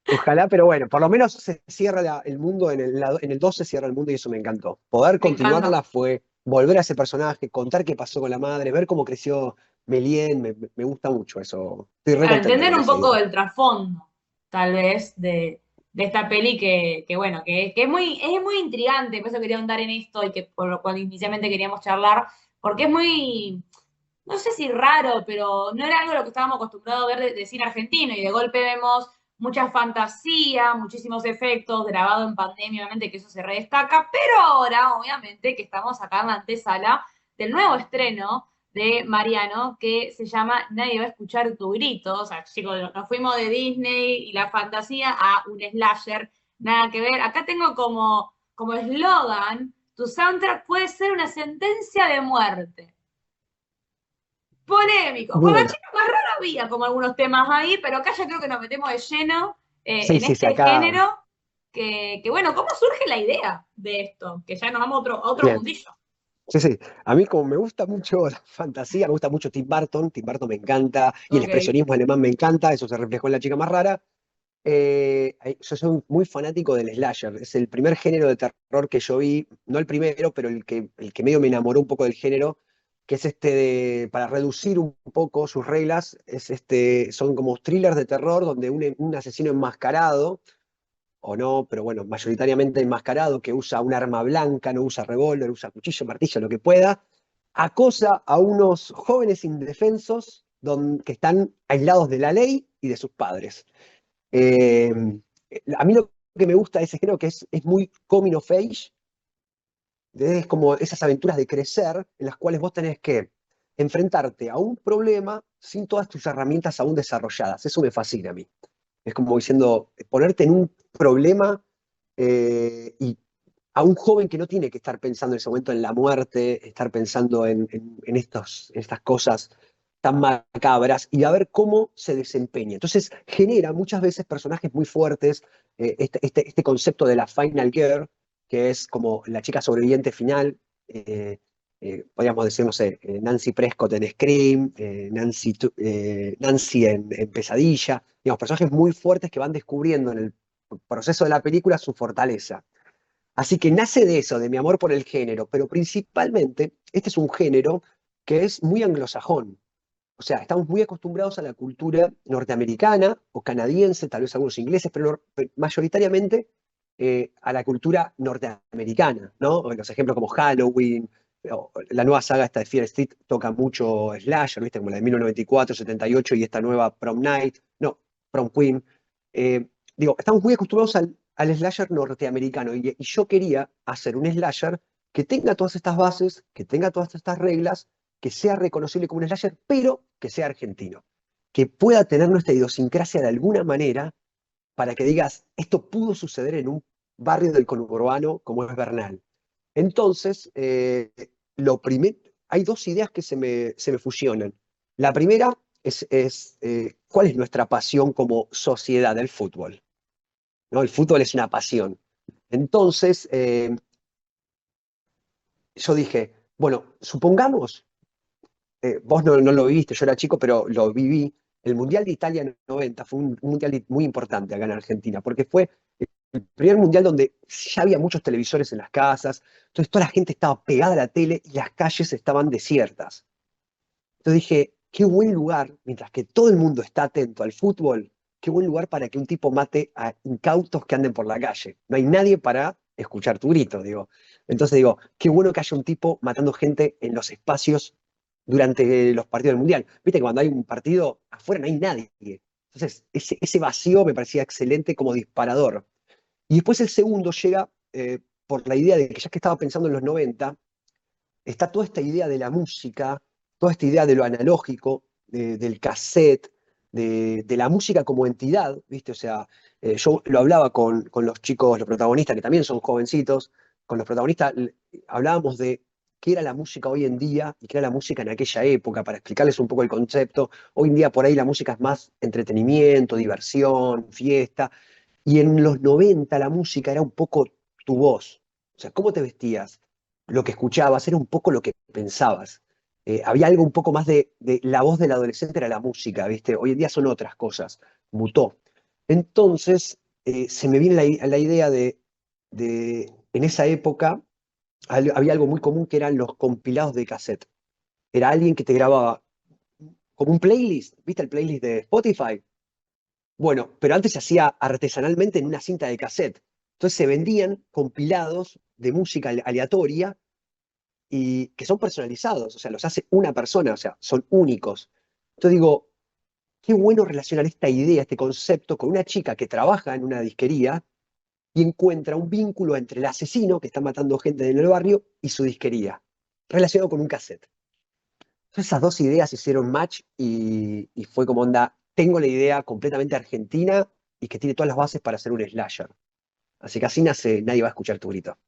ojalá, pero bueno, por lo menos se cierra el mundo, en el 2 se cierra el mundo y eso me encantó. Poder Me encanta. continuarla fue volver a ese personaje, contar qué pasó con la madre, ver cómo creció Melien, me gusta mucho eso. Estoy re Para contento entender con un esa poco idea. del trasfondo, tal vez, de esta peli que bueno, que es muy intrigante, por eso quería andar en esto y que por lo cual inicialmente queríamos charlar, porque es muy, no sé si raro, pero no era algo a lo que estábamos acostumbrados a ver de cine argentino, y de golpe vemos mucha fantasía, muchísimos efectos, grabado en pandemia, obviamente que eso se redestaca, pero ahora, obviamente, que estamos acá en la antesala del nuevo estreno de Mariano, que se llama Nadie va a escuchar tu grito. O sea, chicos, nos fuimos de Disney y la fantasía a un slasher, nada que ver. Acá tengo como eslogan, tu soundtrack puede ser una sentencia de muerte. Polémico. Con la Bueno, chica más rara había como algunos temas ahí, pero acá ya creo que nos metemos de lleno sí, en sí, sí, este acá. género, bueno, ¿cómo surge la idea de esto? Que ya nos vamos a otro Bien. mundillo. Sí, sí. A mí como me gusta mucho la fantasía, me gusta mucho Tim Burton me encanta, y el Ok. expresionismo alemán me encanta, eso se reflejó en La chica más rara. Yo soy muy fanático del slasher. Es el primer género de terror que yo vi, no el primero, pero el que medio me enamoró un poco del género, que es para reducir un poco sus reglas, son como thrillers de terror donde un asesino enmascarado, o no, pero bueno, mayoritariamente enmascarado, que usa un arma blanca, no usa revólver, usa cuchillo, martillo, lo que pueda, acosa a unos jóvenes indefensos que están aislados de la ley y de sus padres. Eh, a mí lo que me gusta de ese género que es muy coming of age, es como esas aventuras de crecer en las cuales vos tenés que enfrentarte a un problema sin todas tus herramientas aún desarrolladas. Eso me fascina a mí. Es como diciendo, ponerte en un problema y a un joven que no tiene que estar pensando en ese momento en la muerte, estar pensando en estas cosas tan macabras y a ver cómo se desempeña. Entonces genera muchas veces personajes muy fuertes, este concepto de la Final Girl, que es como la chica sobreviviente final, podríamos decir, no sé, Nancy Prescott en Scream, Nancy en Pesadilla, digamos, personajes muy fuertes que van descubriendo en el proceso de la película su fortaleza. Así que nace de eso, de mi amor por el género, pero principalmente este es un género que es muy anglosajón. O sea, estamos muy acostumbrados a la cultura norteamericana o canadiense, tal vez algunos ingleses, pero mayoritariamente a la cultura norteamericana, ¿no? Los ejemplos como Halloween, o la nueva saga esta de Fear Street toca mucho slasher, ¿viste? Como la de 1994, 78 y esta nueva Prom Night, no, Prom Queen. Digo, estamos muy acostumbrados al slasher norteamericano y yo quería hacer un slasher que tenga todas estas bases, que tenga todas estas reglas, que sea reconocible como un slasher, pero que sea argentino, que pueda tener nuestra idiosincrasia de alguna manera para que digas, esto pudo suceder en un barrio del conurbano como es Bernal. Entonces, hay dos ideas que se me fusionan. La primera es ¿cuál es nuestra pasión como sociedad del fútbol? ¿No? El fútbol es una pasión. Entonces, yo dije, bueno, supongamos vos no lo viviste, yo era chico, pero lo viví. El Mundial de Italia en el 90 fue un mundial muy importante acá en Argentina, porque fue el primer mundial donde ya había muchos televisores en las casas, entonces toda la gente estaba pegada a la tele y las calles estaban desiertas. Entonces dije, qué buen lugar, mientras que todo el mundo está atento al fútbol, qué buen lugar para que un tipo mate a incautos que anden por la calle. No hay nadie para escuchar tu grito, digo. Entonces digo, qué bueno que haya un tipo matando gente en los espacios durante los partidos del Mundial. Viste que cuando hay un partido, afuera no hay nadie. Entonces, ese vacío me parecía excelente como disparador. Y después el segundo llega por la idea de que ya que estaba pensando en los 90 está toda esta idea de la música, toda esta idea de lo analógico, del cassette, de la música como entidad, ¿viste? O sea, yo lo hablaba con los chicos, los protagonistas, que también son jovencitos, con los protagonistas hablábamos de qué era la música hoy en día y qué era la música en aquella época, para explicarles un poco el concepto. Hoy en día por ahí la música es más entretenimiento, diversión, fiesta, y en los 90 la música era un poco tu voz. O sea, cómo te vestías, lo que escuchabas, era un poco lo que pensabas. Había algo un poco más de la voz del adolescente era la música, ¿viste? Hoy en día son otras cosas, mutó. Entonces, se me viene la idea en esa época, había algo muy común que eran los compilados de cassette. Era alguien que te grababa como un playlist, ¿viste el playlist de Spotify? Bueno, pero antes se hacía artesanalmente en una cinta de cassette. Entonces se vendían compilados de música aleatoria y que son personalizados, o sea, los hace una persona, o sea, son únicos. Entonces digo, qué bueno relacionar esta idea, este concepto con una chica que trabaja en una disquería y encuentra un vínculo entre el asesino que está matando gente en el barrio y su disquería, relacionado con un cassette. Entonces esas dos ideas hicieron match y fue como onda, tengo la idea completamente argentina y que tiene todas las bases para hacer un slasher. Así que así nace Nadie va a escuchar tu grito.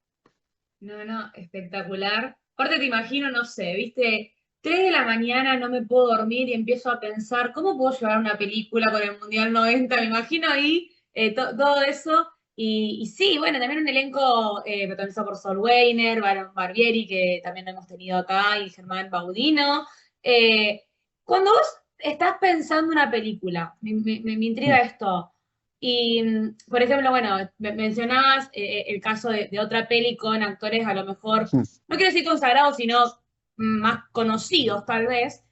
No, no, espectacular. Aparte te imagino, no sé, viste, 3 de la mañana no me puedo dormir y empiezo a pensar, ¿cómo puedo llevar una película con el Mundial 90? Me imagino ahí todo eso. Y sí, bueno, también un elenco protagonizado por Sol Weiner, Baron Barbieri, que también lo hemos tenido acá, y Germán Baudino. Eh, Cuando vos estás pensando una película, me intriga Mm, esto. Y, por ejemplo, bueno, mencionabas el caso de otra peli con actores a lo mejor, mm. no quiero decir consagrados, sino más conocidos tal vez.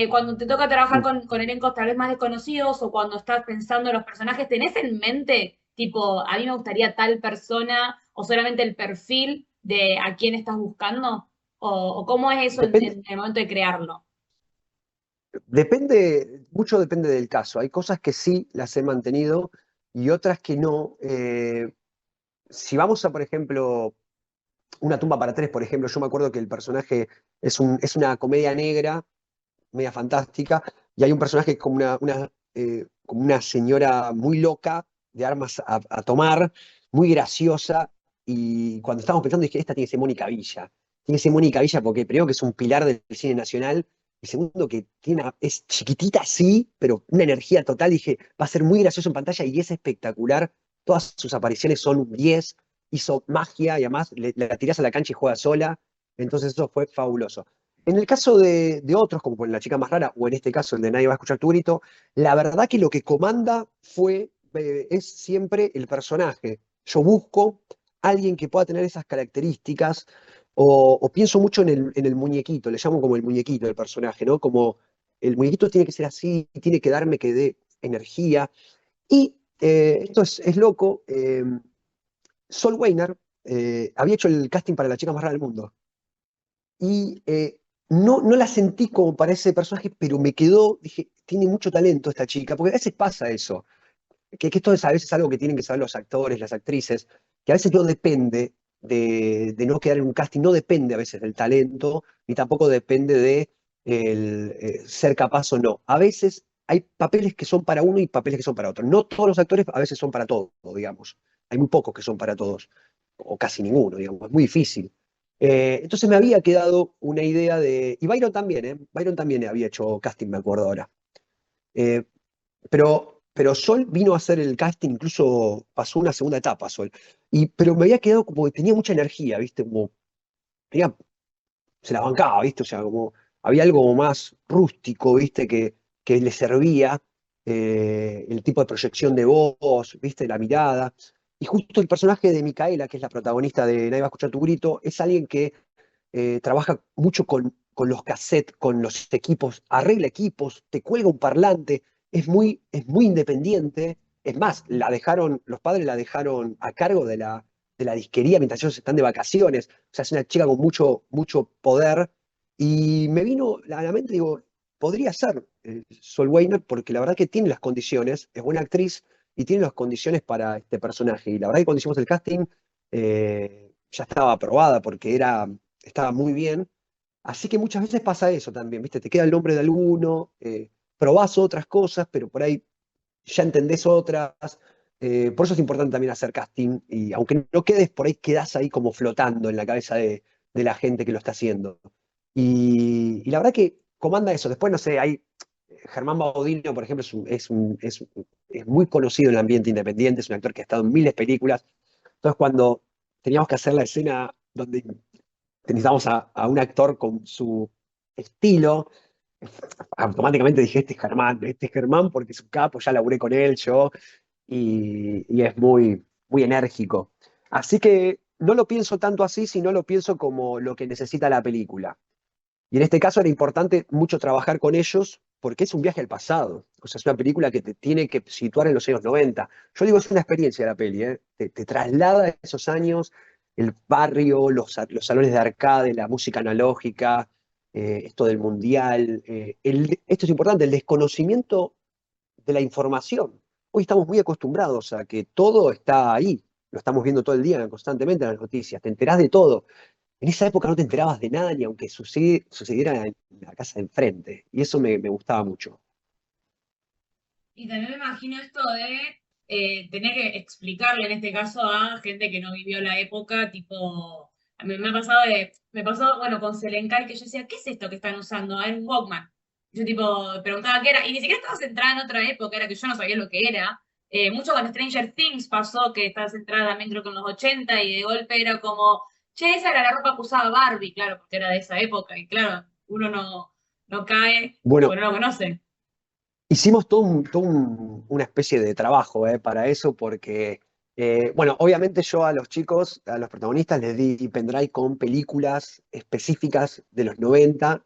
Cuando te toca trabajar Mm. con elencos tal vez más desconocidos o cuando estás pensando en los personajes, ¿tenés en mente, tipo, a mí me gustaría tal persona o solamente el perfil de a quién estás buscando? ¿O cómo es eso Depende, en el momento de crearlo? mucho depende del caso. Hay cosas que sí las he mantenido y otras que no. Si vamos a, por ejemplo, Una tumba para tres, por ejemplo, yo me acuerdo que el personaje es una comedia negra, media fantástica, y hay un personaje como como una señora muy loca, de armas a tomar, muy graciosa, y cuando estábamos pensando dije, esta tiene que ser Mónica Villa. Tiene que ser Mónica Villa porque primero que es un pilar del cine nacional, y segundo que es chiquitita sí, pero una energía total, dije, va a ser muy gracioso en pantalla y es espectacular. Todas sus apariciones son un 10, hizo magia y además la tirás a la cancha y juega sola, entonces eso fue fabuloso. En el caso de otros, como con La chica más rara, o en este caso el de Nadie va a escuchar tu grito, la verdad que lo que comanda es siempre el personaje. Yo busco alguien que pueda tener esas características, o pienso mucho en el muñequito, le llamo como el muñequito del personaje, ¿no? Como el muñequito tiene que ser así, tiene que darme que dé energía. Y esto es loco, Sol Weiner había hecho el casting para La chica más rara del mundo y no la sentí como para ese personaje, pero me quedó, dije, tiene mucho talento esta chica, porque a veces pasa eso, que esto es a veces algo que tienen que saber los actores, las actrices, que a veces no depende de no quedar en un casting, no depende a veces del talento, ni tampoco depende de ser capaz o no. A veces hay papeles que son para uno y papeles que son para otro. No todos los actores a veces son para todo, digamos. Hay muy pocos que son para todos, o casi ninguno, digamos, es muy difícil. Entonces me había quedado una idea de. Y Byron también, ¿eh? Byron también había hecho casting, me acuerdo ahora. Eh, pero Sol vino a hacer el casting, incluso pasó una segunda etapa, Sol. Pero me había quedado como que tenía mucha energía, ¿viste? Como, tenía, se la bancaba, ¿viste? O sea, como había algo como más rústico, ¿viste? Que le servía el tipo de proyección de voz, ¿viste? La mirada. Y justo el personaje de Micaela, que es la protagonista de Nadie va a escuchar tu grito, es alguien que trabaja mucho con los cassettes, con los equipos, arregla equipos, te cuelga un parlante. es muy independiente. Es más, los padres la dejaron a cargo de la disquería mientras ellos están de vacaciones. O sea, es una chica con mucho, mucho poder. Y me vino a la mente, digo, podría ser Sol Weiner, porque la verdad que tiene las condiciones, es buena actriz y tiene las condiciones para este personaje. Y la verdad que cuando hicimos el casting, ya estaba aprobada porque estaba muy bien. Así que muchas veces pasa eso también, ¿viste? Te queda el nombre de alguno, probás otras cosas, pero por ahí ya entendés otras. Por eso es importante también hacer casting y aunque no quedes, por ahí quedás ahí como flotando en la cabeza de la gente que lo está haciendo. Y la verdad que comanda eso. Después, no sé, hay Germán Baudino, por ejemplo, es muy conocido en el ambiente independiente, es un actor que ha estado en miles de películas. Entonces, cuando teníamos que hacer la escena donde necesitamos a un actor con su estilo, automáticamente dije, este es Germán porque es un capo, ya laburé con él yo, y es muy, muy enérgico. Así que no lo pienso tanto así, sino lo pienso como lo que necesita la película. Y en este caso era importante mucho trabajar con ellos porque es un viaje al pasado. O sea, es una película que te tiene que situar en los años 90. Yo digo, es una experiencia la peli, ¿eh? Te traslada a esos años, el barrio, los salones de arcade, la música analógica, esto del mundial. Esto es importante, el desconocimiento de la información. Hoy estamos muy acostumbrados a que todo está ahí. Lo estamos viendo todo el día, constantemente en las noticias. Te enterás de todo. En esa época no te enterabas de nada, ni aunque sucediera en la casa de enfrente. Y eso me gustaba mucho. Y también me imagino esto de tener que explicarle en este caso a gente que no vivió la época, tipo, a mí me pasó, bueno, con Selenkai que yo decía, ¿qué es esto que están usando? Era un Walkman. Yo tipo, preguntaba qué era, y ni siquiera estaba centrada en otra época, era que yo no sabía lo que era. Mucho con Stranger Things pasó, que estaba centrada también creo que en los 80 y de golpe era como, che, esa era la ropa que usaba Barbie, claro, porque era de esa época, y claro, uno no cae, Bueno, porque no lo conoce. hicimos una especie de trabajo para eso, porque, bueno, obviamente yo a los chicos, a los protagonistas, les di pendrive con películas específicas de los 90,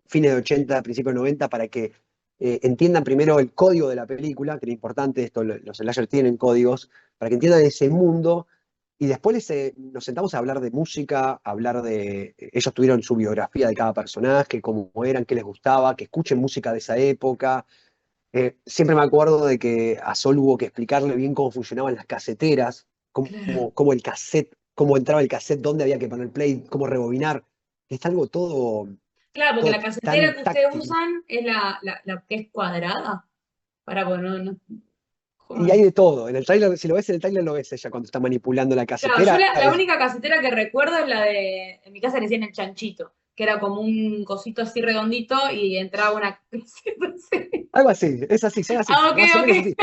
fines de 80, principios de 90, para que entiendan primero el código de la película, que era importante, esto, los slashers tienen códigos, para que entiendan ese mundo. Y después nos sentamos a hablar de música, a hablar de. Ellos tuvieron su biografía de cada personaje, cómo eran, qué les gustaba, que escuchen música de esa época. Siempre me acuerdo de que a Sol hubo que explicarle bien cómo funcionaban las caseteras, cómo el cassette, cómo entraba el cassette, dónde había que poner play, cómo rebobinar. Es algo todo, Claro, porque todo la casetera tan que ustedes táctil. usan es la que es cuadrada. Para, bueno, ¿cómo Y hay es? de todo. En el tráiler, si lo ves en el tráiler, lo ves ella cuando está manipulando la Claro, yo casetera. la única casetera que recuerdo es la de, en mi casa le decían el chanchito, que era como un cosito así redondito y entraba una caseta así. Algo así, es así, son así, Ah, ok, más o menos ok. así.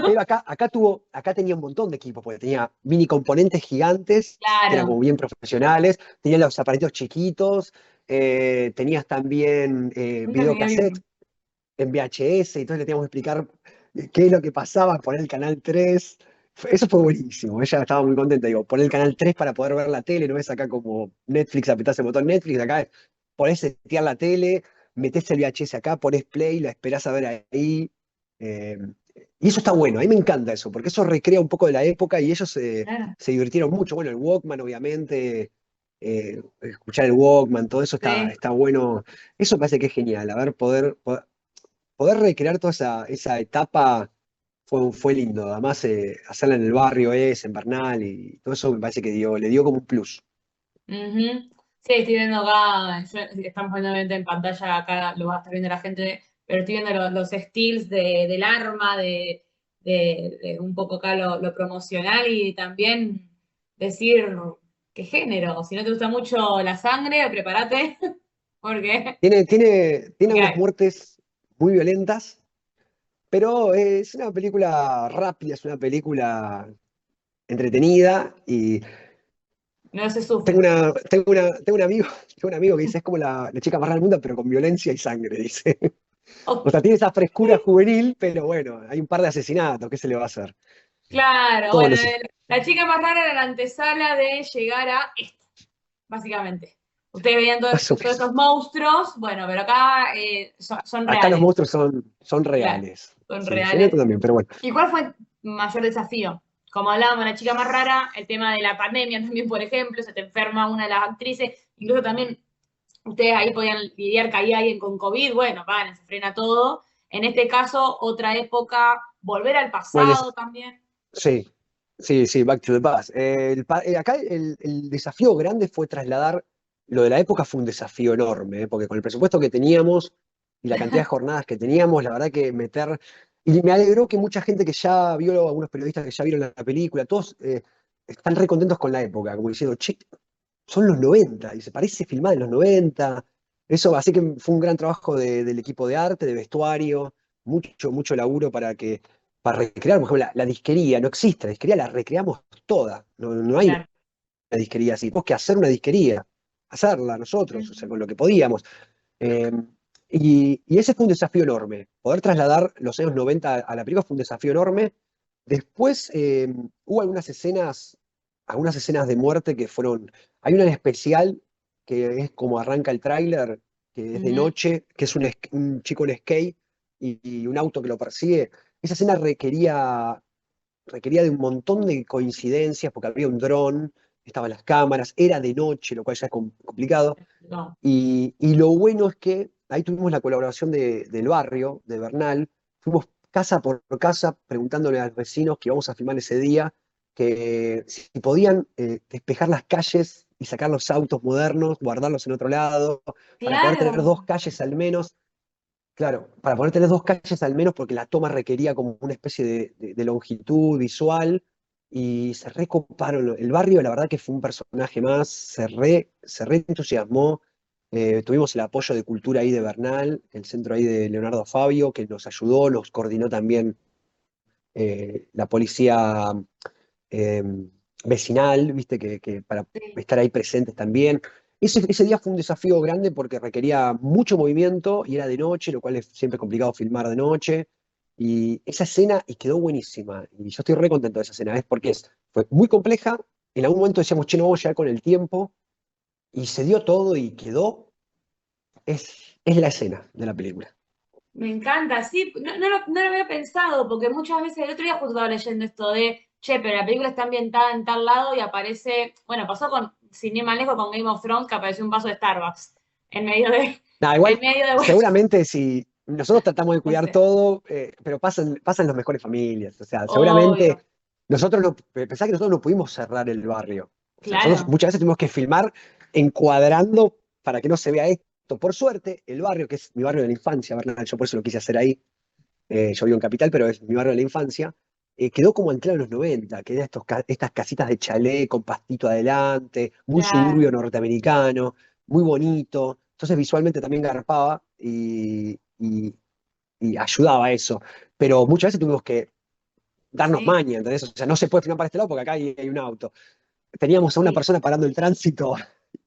Pero acá tenía un montón de equipos, porque tenía mini componentes gigantes, que eran como Claro, bien profesionales, tenía los aparatos chiquitos, tenías también nunca tenía videocassette bien. en VHS, y entonces le teníamos que explicar qué es lo que pasaba, poner el canal 3. Eso fue buenísimo, ella estaba muy contenta, digo, poner el canal 3 para poder ver la tele, no es acá como Netflix, apretás el botón Netflix, acá es ponés setear la tele, metés el VHS acá, ponés play, la esperás a ver ahí. eh, y eso está bueno, a mí me encanta eso, porque eso recrea un poco de la época y ellos Claro, se divirtieron mucho. Bueno, el Walkman, obviamente, escuchar el Walkman, todo eso está, sí. está bueno. Eso me parece que es genial, a ver, poder recrear toda esa etapa fue lindo. Además, hacerla en el barrio en Bernal, y todo eso me parece que le dio como un plus. Ujú. Sí, estoy viendo acá, estamos viendo obviamente en pantalla, acá lo va a estar viendo la gente, pero estoy viendo los steals del arma, de un poco acá lo promocional y también decir qué género. Si no te gusta mucho la sangre, prepárate, porque Tiene ¿qué unas hay? muertes muy violentas, pero es una película rápida, es una película entretenida y No se tengo, sufre. una, tengo un amigo que dice, es como la chica más rara del mundo, pero con violencia y sangre, dice. O Ok, sea, tiene esa frescura juvenil, pero bueno, hay un par de asesinatos, ¿qué se le va a hacer? claro, Todos bueno, los, la chica más rara era la antesala de llegar a esto, básicamente. Ustedes veían más o todos menos. estos monstruos, bueno, pero acá son Acá los reales. monstruos son Claro. reales. Son Sí, sí, en esto reales. también, pero bueno. ¿Y cuál fue el mayor desafío? Como hablábamos, la chica más rara, el tema de la pandemia también, por ejemplo, se te enferma una de las actrices, incluso también ustedes ahí podían lidiar, caía alguien con COVID, bueno, van, se frena todo. En este caso, otra época, volver al Bueno, pasado también. sí, sí, sí, Back to the Past. Acá el desafío grande fue trasladar, lo de la época fue un desafío enorme, porque con el presupuesto que teníamos y la cantidad de jornadas que teníamos, la verdad que meter... Y me alegró que mucha gente que ya vio, algunos periodistas que ya vieron la película, todos están re contentos con la época, como diciendo, che, son los 90 y se parece filmada en los 90. Eso, así que fue un gran trabajo del equipo de arte, de vestuario, mucho, mucho laburo para recrear, por ejemplo, la disquería, no existe, la disquería la recreamos toda, no hay Claro. una disquería así, tenemos que hacer una disquería, hacerla nosotros, o sea, Ujú. con lo que podíamos. Eh, y ese fue un desafío enorme, poder trasladar los años 90 a la película fue un desafío enorme. Después hubo algunas escenas de muerte que fueron, hay una en especial que es como arranca el tráiler, que es de Ujú. noche, que es un chico en skate y un auto que lo persigue. Esa escena requería de un montón de coincidencias, porque había un dron, estaban las cámaras, era de noche, lo cual ya es complicado. No, Y lo bueno es que ahí tuvimos la colaboración del barrio, de Bernal. Fuimos casa por casa preguntándole a los vecinos que íbamos a filmar ese día, que si podían despejar las calles y sacar los autos modernos, guardarlos en otro lado, para poder tener dos claro. calles al menos. Claro, para poder tener dos calles al menos, porque la toma requería como una especie de longitud visual, y se recoparon. El barrio, la verdad que fue un personaje más, se re entusiasmó. Tuvimos el apoyo de Cultura ahí de Bernal, el centro ahí de Leonardo Fabio, que nos ayudó, nos coordinó también la policía eh, vecinal, viste, que para Sí. estar ahí presentes también. Ese día fue un desafío grande porque requería mucho movimiento y era de noche, lo cual es siempre complicado filmar de noche. Y esa escena y quedó buenísima. Y yo estoy re contento de esa escena, es porque fue muy compleja. En algún momento decíamos, che, no vamos a llegar con el tiempo. Y se dio todo y quedó. Es la escena de la película. Me encanta, sí, no lo había pensado, porque muchas veces el otro día justo estaba leyendo esto de, che, pero la película está ambientada en tal lado y aparece, bueno, pasó con, sin ir más lejos, con Game of Thrones, que apareció un vaso de Starbucks en medio de, Nada, en igual, medio de, bueno, seguramente si nosotros tratamos de no cuidar sé, todo, pero pasan las mejores familias. O sea, seguramente obvio, nosotros no, pensá que nosotros no pudimos cerrar el barrio. O sea, nosotros claro, muchas veces tuvimos que filmar encuadrando para que no se vea esto. Por suerte, el barrio, que es mi barrio de la infancia, Bernal, yo por eso lo quise hacer ahí. Yo vivo en Capital, pero es mi barrio de la infancia. Quedó como anclado en los 90, que era estas casitas de chalet con pastito adelante, muy suburbio claro, norteamericano, muy bonito. Entonces visualmente también garpaba y ayudaba a eso. Pero muchas veces tuvimos que darnos sí, maña, ¿entendés? O sea, no se puede filmar para este lado porque acá hay un auto. Teníamos a una sí, persona parando el tránsito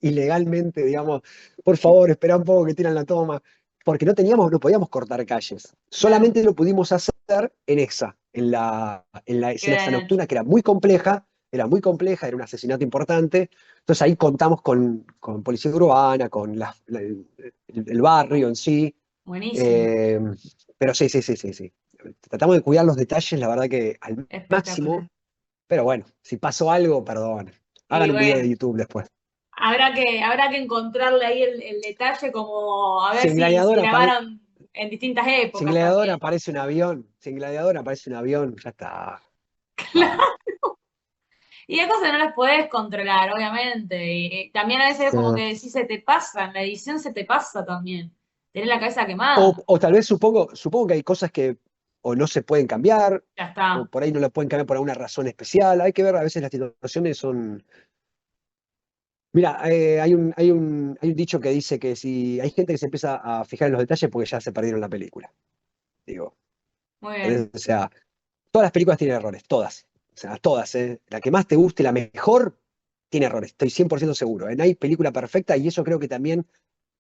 ilegalmente, digamos, por favor, espera un poco que tiran la toma, porque no podíamos cortar calles. claro, Solamente lo pudimos hacer en esa, en la que escena era esa de noche. nocturna, que era muy compleja, era un asesinato importante. Entonces ahí contamos con policía urbana, con el barrio en sí. Buenísimo, eh, pero sí, sí, sí, sí, sí. Tratamos de cuidar los detalles, la verdad que al espectacular. máximo, pero bueno, si pasó algo, perdón. Y Hagan un video de bueno, YouTube después. habrá que encontrarle ahí el detalle como a Si ver en si Gladiador, grabaron en distintas si en épocas Gladiador también. aparece un avión, si en Gladiador aparece un avión, ya está. Vamos. Y hay cosas que no las puedes controlar, obviamente. Y también a veces como No. que si se te pasa, en la edición se te pasa también. Tenés la cabeza O, quemada. o tal vez supongo que hay cosas que o no se pueden cambiar, Ya o está. por ahí no la pueden cambiar por alguna razón especial. Hay que ver, a veces las situaciones son. Mira, hay un dicho que dice que si hay gente que se empieza a fijar en los detalles porque ya se perdieron la película. Digo, Muy bien. ¿entendés? O sea, todas las películas tienen errores, todas. O sea, todas, ¿eh? La que más te guste, la mejor, tiene errores, estoy 100% seguro, ¿eh? No hay película perfecta y eso creo que también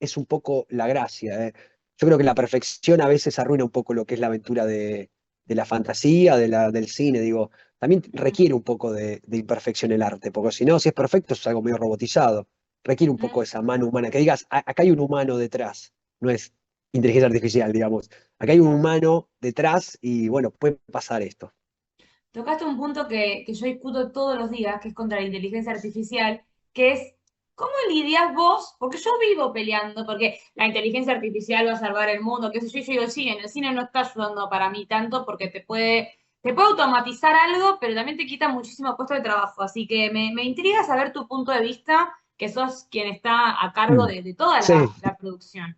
es un poco la gracia, ¿eh? Yo creo que la perfección a veces arruina un poco lo que es la aventura de la fantasía, del cine, digo. También requiere un poco de imperfección el arte, porque si no, si es perfecto es algo medio robotizado. Requiere un poco Ujú. esa mano humana, que digas, acá hay un humano detrás, no es inteligencia artificial, digamos. Acá hay un humano detrás y bueno, puede pasar esto. Tocaste un punto que yo discuto todos los días, que es contra la inteligencia artificial, que es ¿cómo lidias vos? Porque yo vivo peleando, porque la inteligencia artificial va a salvar el mundo, qué sé yo, y yo digo, sí, en el cine no está ayudando para mí tanto porque te puede automatizar algo, pero también te quita muchísimo puesto de trabajo. Así que me intriga saber tu punto de vista, que sos quien está a cargo Mm. de toda Sí, la producción.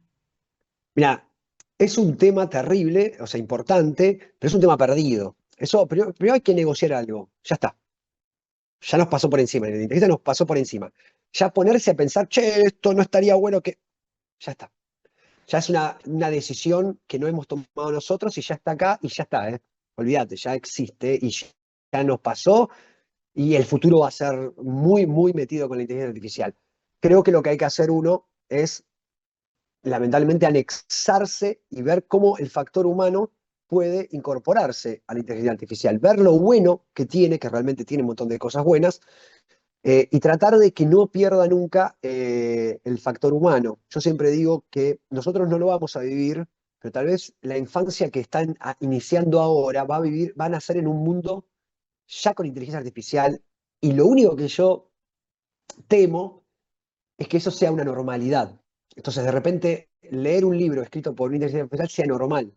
mira, es un tema terrible, o sea, importante, pero es un tema perdido. Eso, primero hay que negociar algo. Ya está. Ya nos pasó por encima. La inteligencia nos pasó por encima. Ya ponerse a pensar, che, esto no estaría bueno que. Ya está. Ya es una decisión que no hemos tomado nosotros y ya está acá y ya está, ¿eh? Olvídate, ya existe y ya nos pasó y el futuro va a ser muy, muy metido con la inteligencia artificial. Creo que lo que hay que hacer uno es, lamentablemente, anexarse y ver cómo el factor humano puede incorporarse a la inteligencia artificial, ver lo bueno que tiene, que realmente tiene un montón de cosas buenas, y tratar de que no pierda nunca el factor humano. Yo siempre digo que nosotros no lo vamos a vivir, pero tal vez la infancia que están iniciando ahora va a vivir, va a nacer en un mundo ya con inteligencia artificial, y lo único que yo temo es que eso sea una normalidad. Entonces, de repente, leer un libro escrito por una inteligencia artificial sea normal.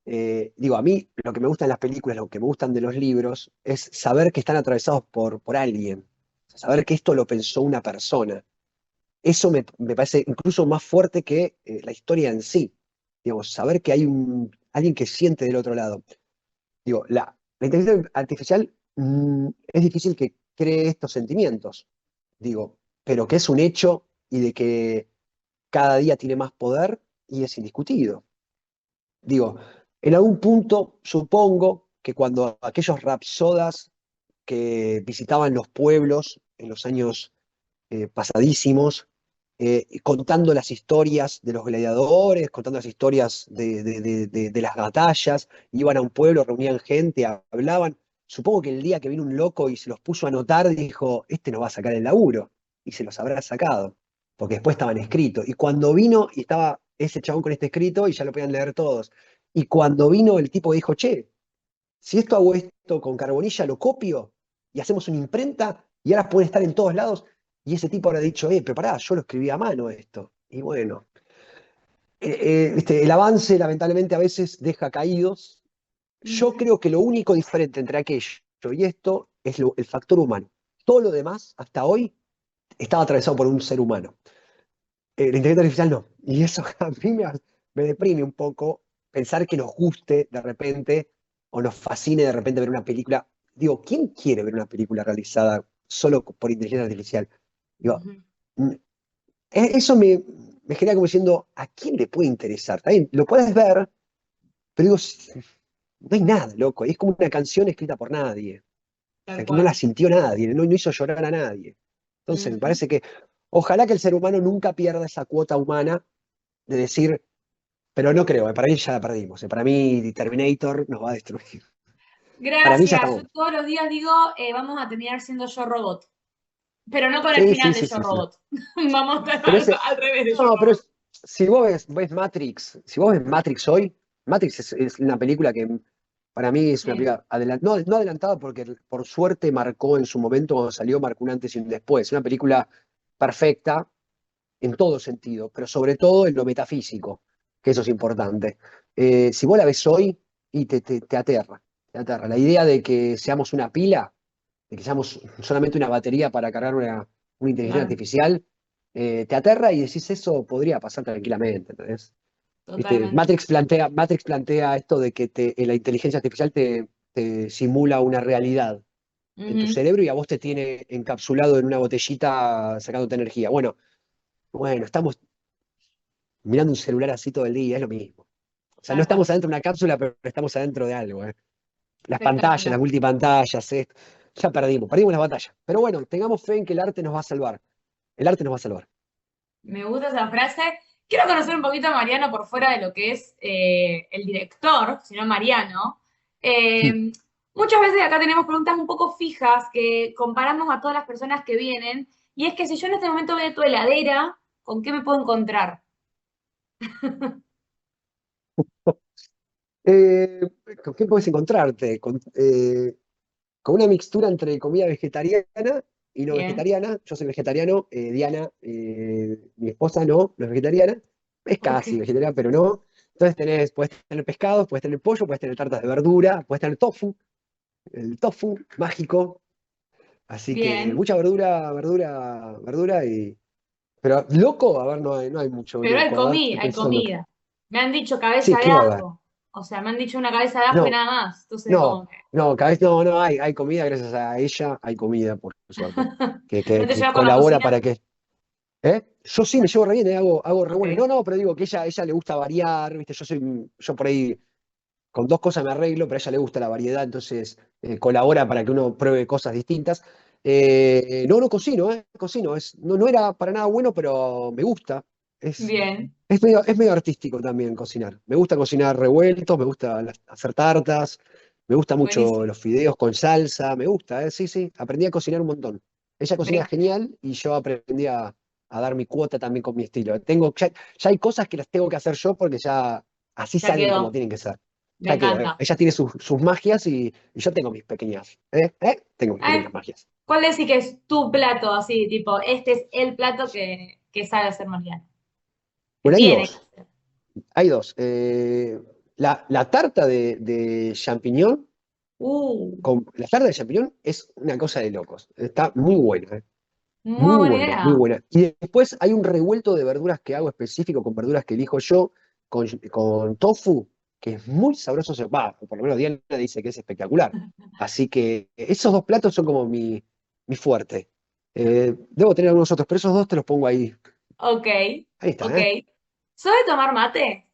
Digo, a mí lo que me gusta en las películas, lo que me gustan de los libros, es saber que están atravesados por alguien, saber que esto lo pensó una persona. Eso me parece incluso más fuerte que la historia en sí. Digamos, saber que hay alguien que siente del otro lado. Digo, la inteligencia artificial es difícil que cree estos sentimientos, digo, pero que es un hecho y de que cada día tiene más poder y es indiscutido. Digo, en algún punto supongo que cuando aquellos rapsodas que visitaban los pueblos en los años pasadísimos, contando las historias de los gladiadores, contando las historias de las batallas, iban a un pueblo, reunían gente, hablaban. Supongo que el día que vino un loco y se los puso a anotar, dijo, este nos va a sacar el laburo, y se los habrá sacado, porque después estaban escritos. Y cuando vino, y estaba ese chabón con este escrito, y ya lo podían leer todos. Y cuando vino, el tipo dijo, che, si esto hago esto con Carbonilla, lo copio y hacemos una imprenta y ahora puede estar en todos lados. Y ese tipo habrá dicho, pero pará, yo lo escribí a mano esto. Y bueno, el avance lamentablemente a veces deja caídos. Yo Ujú. creo que lo único diferente entre aquello y esto es el factor humano. Todo lo demás, hasta hoy, estaba atravesado por un ser humano. La inteligencia artificial no. Y eso a mí me deprime un poco pensar que nos guste de repente o nos fascine de repente ver una película. Digo, ¿quién quiere ver una película realizada solo por inteligencia artificial? Digo, Ujú. mm, eso me genera como diciendo, ¿a quién le puede interesar? Está bien, lo puedes ver, pero digo, no hay nada, loco. Es como una canción escrita por nadie. O Tal sea, que no la cual. sintió nadie, no hizo llorar a nadie. Entonces, me Ujú. parece que ojalá que el ser humano nunca pierda esa cuota humana de decir, pero no creo, para mí ya la perdimos. Para mí Terminator nos va a destruir. Para mí ya Gracias. Yo estamos. todos los días digo, vamos a terminar siendo Yo Robot, pero no con el Sí, sí, final de sí, Yo sí, sí. Robot. Vamos a Pero estar ese. al revés de Yo No, pero Robot. si vos ves Matrix, si vos ves Matrix hoy, Matrix es una película que para mí es una Sí. película no, no adelantada porque por suerte marcó en su momento cuando salió, marcó un antes y un después. Una película perfecta en todo sentido, pero sobre todo en lo metafísico, que eso es importante. Si vos la ves hoy y te aterra, te aterra. La idea de que seamos una pila, de que seamos solamente una batería para cargar una inteligencia Claro, artificial, te aterra y decís eso podría pasar tranquilamente, ¿entendés? ¿Viste? totalmente. Matrix plantea esto de que la inteligencia artificial te simula una realidad en tu Ujú. cerebro y a vos te tiene encapsulado en una botellita sacándote energía. Bueno, estamos mirando un celular así todo el día, es lo mismo. O sea, no Tal cual. estamos adentro de una cápsula, pero estamos adentro de algo, ¿eh? Las pantallas, las Espectacular. multipantallas, ya perdimos la batalla. Pero bueno, tengamos fe en que el arte nos va a salvar. El arte nos va a salvar. Me gusta esa frase. Quiero conocer un poquito a Mariano por fuera de lo que es el director, sino Mariano. Hmm. Muchas veces acá tenemos preguntas un poco fijas que comparamos a todas las personas que vienen. Y es que si yo en este momento veo tu heladera, ¿con qué me puedo encontrar? Eh, ¿Con qué puedes encontrarte? Con una mixtura entre comida vegetariana y no Bien, vegetariana. Yo soy vegetariano, Diana, mi esposa no es vegetariana, es ok, casi vegetariana, pero no. Entonces puedes tener pescado, puedes tener pollo, puedes tener tartas de verdura, puedes tener tofu, el tofu mágico. Así que bien. mucha verdura, verdura, verdura y... Pero loco, a ver, no hay mucho Pero hay loco. A ver, comida, estoy hay pensando. comida. Me han dicho Sí, cabeza de ¿qué va a haber? ajo. O sea, me han dicho una cabeza de ajo y No, nada más. Entonces, como no, que no, cada vez no hay comida, gracias a ella hay comida, por suerte, que, no que, te que llevas con la colabora cocina. para que, ¿eh? Yo sí me llevo re bien, hago re bueno. Ok, No, pero digo que ella le gusta variar, ¿viste? Yo por ahí con dos cosas me arreglo, pero a ella le gusta la variedad, entonces colabora para que uno pruebe cosas distintas. No cocino, cocino, no era para nada bueno, pero me gusta. Es, bien, es medio artístico también cocinar. Me gusta cocinar revueltos, me gusta hacer tartas, me gusta mucho buenísimo. los fideos con salsa, me gusta, sí, sí. Aprendí a cocinar un montón. Ella cocina Me, genial y yo aprendí a dar mi cuota también con mi estilo. Ya hay cosas que las tengo que hacer yo porque ya así ya salen como quedó. tienen que ser. Me Ya quedó, encanta. ella tiene sus magias y yo tengo mis pequeñas, tengo mis Ay, pequeñas magias. ¿cuál decís que es tu plato? Así, tipo, este es el plato que sabe hacer Mariana. Que Bueno, hay tiene que dos, hacer. hay dos. La tarta de champiñón. Uh, La tarta de champiñón es una cosa de locos. Está muy buena, muy muy buena buena, muy idea. buena. Y después hay un revuelto de verduras que hago específico con verduras que elijo yo, con tofu, que es muy sabroso. Va, por lo menos Diana dice que es espectacular. Así que esos dos platos son como mi fuerte. Debo tener algunos otros, pero esos dos te los pongo ahí. Ok, Ahí está, ok. ¿eh? ¿Soy tomar mate?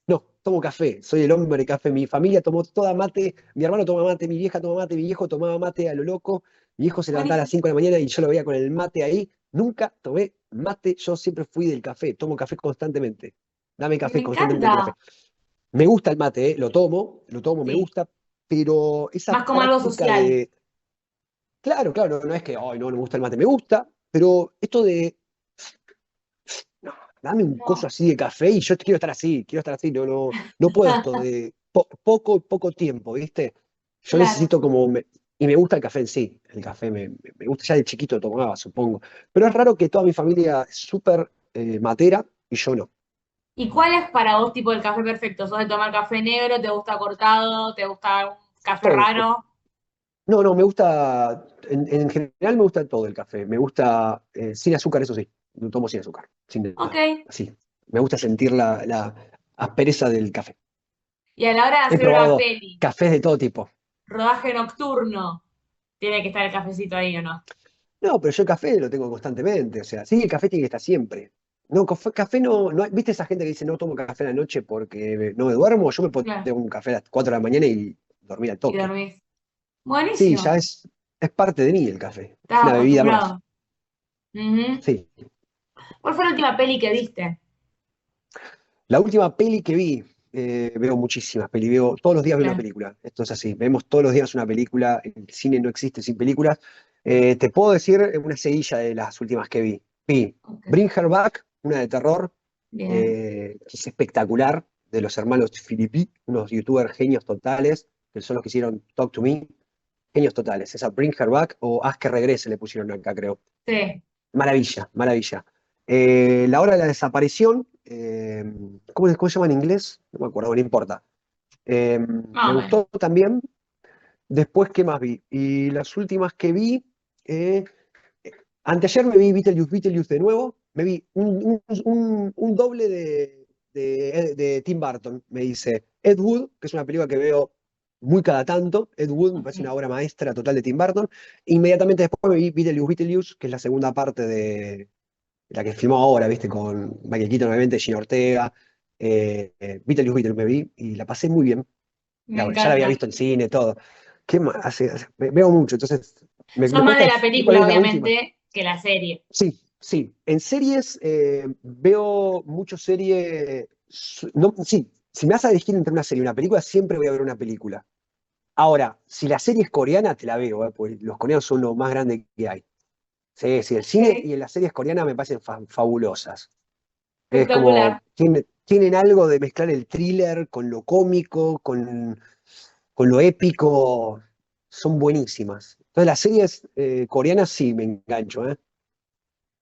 No, tomo café, soy el hombre café. Mi familia tomó toda mate, mi hermano toma mate, mi vieja toma mate, mi viejo tomaba mate a lo loco, mi hijo se levantaba a las Buenísimo. 5 de la mañana y yo lo veía con el mate ahí. Nunca tomé mate, yo siempre fui del café, tomo café constantemente. Dame Me café, constantemente café. encanta. Me gusta el mate, lo tomo, me Sí, gusta, pero esa más como algo práctica social. de, claro, claro, no es que, ay, no me gusta el mate, me gusta, pero esto de no, dame un coso No, así de café y yo quiero estar así, no puedo esto de poco tiempo, ¿viste? Yo claro. necesito y me gusta el café en sí, el café me gusta, ya de chiquito tomaba, supongo, pero es raro que toda mi familia es súper matera y yo no. ¿Y cuál es para vos tipo el café perfecto? ¿Sos de tomar café negro? ¿Te gusta cortado? ¿Te gusta un café Todo. raro? No, me gusta, en general me gusta todo el café, me gusta sin azúcar, eso sí, no tomo sin azúcar, sin Ok. nada, así. Me gusta sentir la aspereza del café. Y a la hora de He hacer una probado peli, cafés de todo tipo. rodaje nocturno, tiene que estar el cafecito ahí, ¿o no? No, pero yo el café lo tengo constantemente. O sea, sí, el café tiene que estar siempre. No, café no, ¿viste esa gente que dice no tomo café a la noche porque no me duermo? Yo me puedo Claro. tener un café a las 4 de la mañana y dormir al Y toque. dormís. Sí, Buenísimo. ya es parte de mí el café. Es Estás una bebida más. acostumbrado. Ujú. Sí. ¿Cuál fue la última peli que viste? La última peli que vi, veo muchísimas pelis, todos los días veo una Claro. película. Esto es así, vemos todos los días una película. El cine no existe sin películas. Te puedo decir una seguilla de las últimas que vi. Vi Ok. Bring Her Back, una de terror. Bien. Que es espectacular, de los hermanos Filippi, unos youtubers genios totales, que son los que hicieron Talk to Me, genios totales. Esa Bring Her Back o Haz que regrese le pusieron acá, creo. Sí. Maravilla, maravilla. La hora de la desaparición, ¿cómo se llama en inglés? No me acuerdo, no importa. Más Me o menos. gustó también. Después, ¿qué más vi? Y las últimas que vi, eh, anteayer me vi Beetlejuice de nuevo. Me vi un doble de Tim Burton. Me dice Ed Wood, que es una película que veo muy cada tanto. Ed Wood me parece Ok. una obra maestra total de Tim Burton. Inmediatamente después me vi Beetlejuice, que es la segunda parte de la que filmó ahora, ¿viste? Con Michael Keaton, obviamente, Gina Ortega. Beetlejuice me vi y la pasé muy bien. Me Ya la había encanta. visto en cine, todo. ¿Qué más? Veo mucho, entonces me Son más cuesta de la decir cuál película, es la última. obviamente, que la serie. Sí, sí. En series veo mucho serie. No, sí, si me vas a elegir entre una serie y una película, siempre voy a ver una película. Ahora, si la serie es coreana, te la veo, porque los coreanos son lo más grande que hay. Sí, sí, el cine Ok. y en las series coreanas me parecen fabulosas. Es como, Espectacular. tienen algo de mezclar el thriller con lo cómico, con lo épico, son buenísimas. Entonces las series coreanas sí me engancho, ¿eh?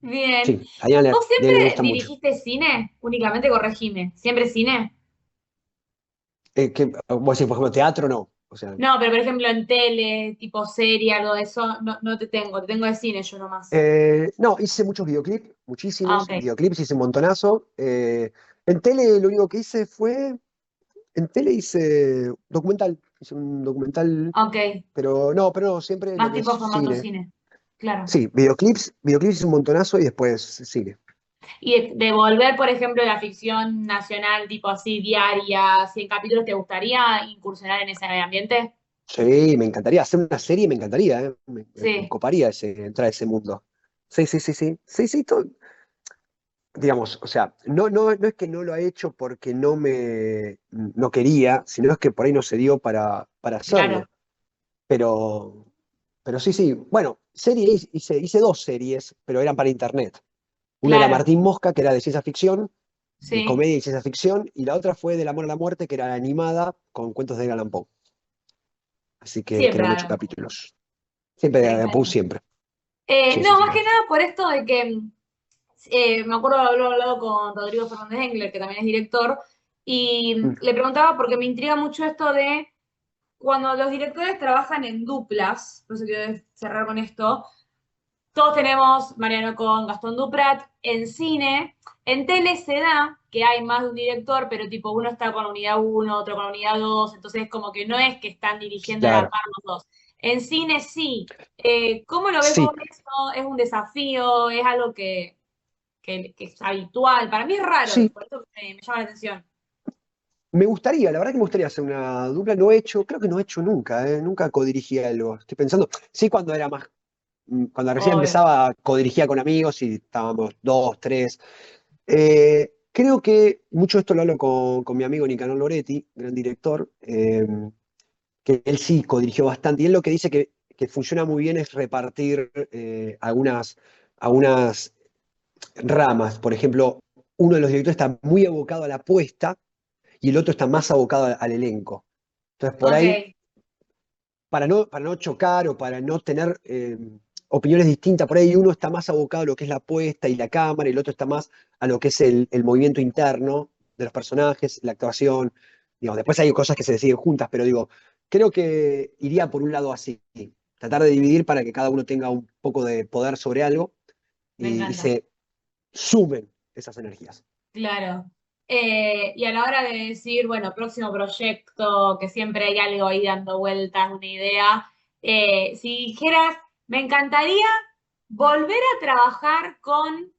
Bien. Sí, a Diana ¿Vos le siempre gusta mucho. dirigiste cine? Únicamente corregime. ¿Siempre cine? Vos decís, por ejemplo, teatro no. O sea, No, pero por ejemplo en tele, tipo serie, algo de eso, no, no te tengo de cine yo nomás. no, hice muchos videoclips, Ah, muchísimos ok. videoclips, hice un montonazo. En tele lo único que hice fue, en tele hice un documental, Ok. pero no, siempre lo Más que es tipo formato cine. cine. Claro. Sí, videoclips hice un montonazo y después cine. Y de volver, por ejemplo, la ficción nacional, tipo así, diaria, 100 capítulos, ¿te gustaría incursionar en ese ambiente? Sí, me encantaría hacer una serie, me encantaría, ¿eh? Me Sí, coparía entrar a ese mundo. Sí, sí, sí, sí. Sí, sí, digamos, o sea, no es que no lo ha hecho porque no quería, sino es que por ahí no se dio para claro, hacerlo. Pero, pero sí, sí. Bueno, series, hice dos series, pero eran para internet. Una era claro, Martín Mosca, que era de ciencia ficción, de sí. comedia y ciencia ficción, y la otra fue Del amor a la muerte, que era animada con cuentos de Edgar Allan Poe. Así que Siempre eran ocho hablan. capítulos. Siempre de Edgar Allan Poe, Tremendo. siempre. Sí, sí, No, sí. más que nada por esto de que me acuerdo de haber hablado con Rodrigo Fernández Engler, que también es director, y Mm, le preguntaba porque me intriga mucho esto de cuando los directores trabajan en duplas, por eso quiero cerrar con esto. Todos tenemos Mariano con Gastón Duprat en cine. En tele se da que hay más de un director, pero tipo uno está con unidad uno, otro con unidad 2, entonces como que no es que están dirigiendo a la claro. par los dos. En cine sí. ¿Cómo lo ves vos Sí, eso? ¿Es un desafío? ¿Es algo que es habitual? Para mí es raro, sí. por eso me llama la atención. Me gustaría, la verdad que me gustaría hacer una dupla. No he hecho, creo que no he hecho nunca, ¿eh? Nunca codirigí algo. Estoy pensando, sí, cuando era más, cuando recién Obvio. empezaba, codirigía con amigos y estábamos dos, tres. Creo que mucho esto lo hablo con mi amigo Nicanor Loretti, gran director, que él sí codirigió bastante. Y él lo que dice que funciona muy bien es repartir algunas ramas. Por ejemplo, uno de los directores está muy abocado a la apuesta y el otro está más abocado al elenco. Entonces, por ahí, Ok, para no chocar o para no tener opiniones distintas, por ahí uno está más abocado a lo que es la apuesta y la cámara, y el otro está más a lo que es el movimiento interno de los personajes, la actuación. Digamos, después hay cosas que se deciden juntas, pero digo, creo que iría por un lado así, tratar de dividir para que cada uno tenga un poco de poder sobre algo me y encanta. se sumen esas energías. Claro. Y a la hora de decir, bueno, próximo proyecto, que siempre hay algo ahí dando vueltas, una idea, si dijeras, me encantaría volver a trabajar con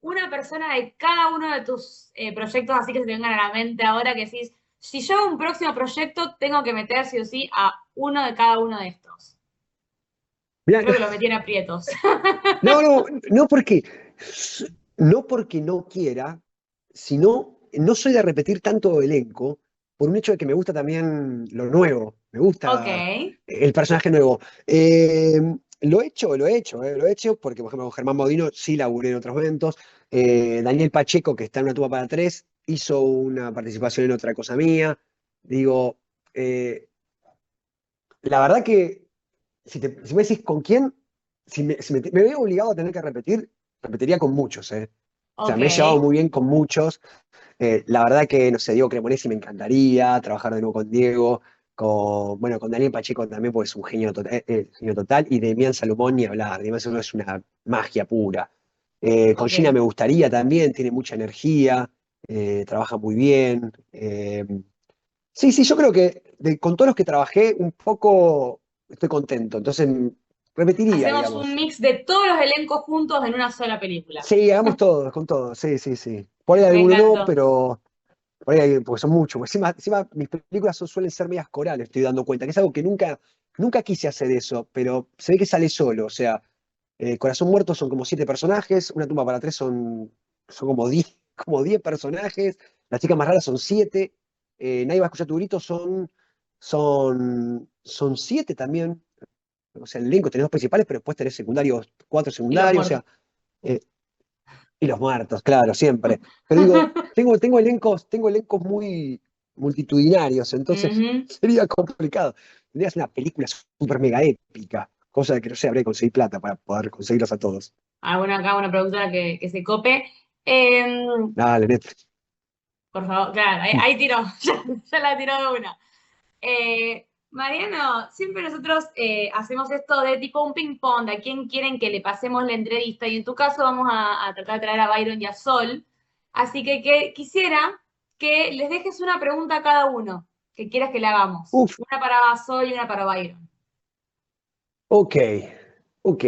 una persona de cada uno de tus proyectos, así que se te vengan a la mente ahora que decís, si yo hago un próximo proyecto, tengo que meter sí o sí a uno de cada uno de estos. Mirá, Creo que lo metí en aprietos. no, no, no porque no quiera, sino no soy de repetir tanto elenco por un hecho de que me gusta también lo nuevo, me Ok, gusta el personaje nuevo. Lo he hecho porque, por ejemplo, con Germán Modino sí laburé en otros eventos. Daniel Pacheco, que está en Una tuba para tres, hizo una participación en otra cosa mía. Digo, eh, la verdad que si me decís con quién, si me veo obligado a tener que repetir, repetiría con muchos, ¿eh? O sea, ok, me he llevado muy bien con muchos. La verdad que, no sé, Diego Cremonesi me encantaría trabajar de nuevo con Diego, bueno, con Daniel Pacheco también, porque es un genio total, y Demián Salomón ni hablar. Demián Salomón es una magia pura. Con Gina ok. me gustaría también, tiene mucha energía, trabaja muy bien. Sí, sí, yo creo que con todos los que trabajé, un poco estoy contento. Entonces, repetiría, Hacemos un digamos. mix de todos los elencos juntos en una sola película. Sí, hagamos todos, con todos. Sí, sí, sí. Por ahí Me alguno no, encantó. pero por ahí porque son muchos. Porque encima mis películas suelen ser medias corales, estoy dando cuenta, que es algo que nunca quise hacer eso, pero se ve que sale solo. O sea, Corazón Muerto son como 7 personajes, Una tumba para tres son como 10, como 10 personajes, Las chicas más raras son 7, Nadie va a escuchar tu grito son 7 también. O sea, el elenco tenés dos principales, pero después tenés secundarios, 4 Y los secundarios. O muertos. sea, eh, Y los muertos, claro, siempre. Pero digo, tengo elencos muy multitudinarios, entonces Ujú. sería complicado. Tendrías una película súper mega épica, cosa de que no sé, habría que conseguir plata para poder conseguirlos a todos. Alguna acá, una productora que se cope. Em, Dale, Netflix. por favor, claro, ahí tiró, ya la tiró de una. Mariano, siempre nosotros hacemos esto de tipo un ping-pong, de a quién quieren que le pasemos la entrevista, y en tu caso vamos a tratar de traer a Byron y a Sol. Así que quisiera que les dejes una pregunta a cada uno que quieras que le hagamos. Uf, Una para Sol y una para Byron. ok, ok.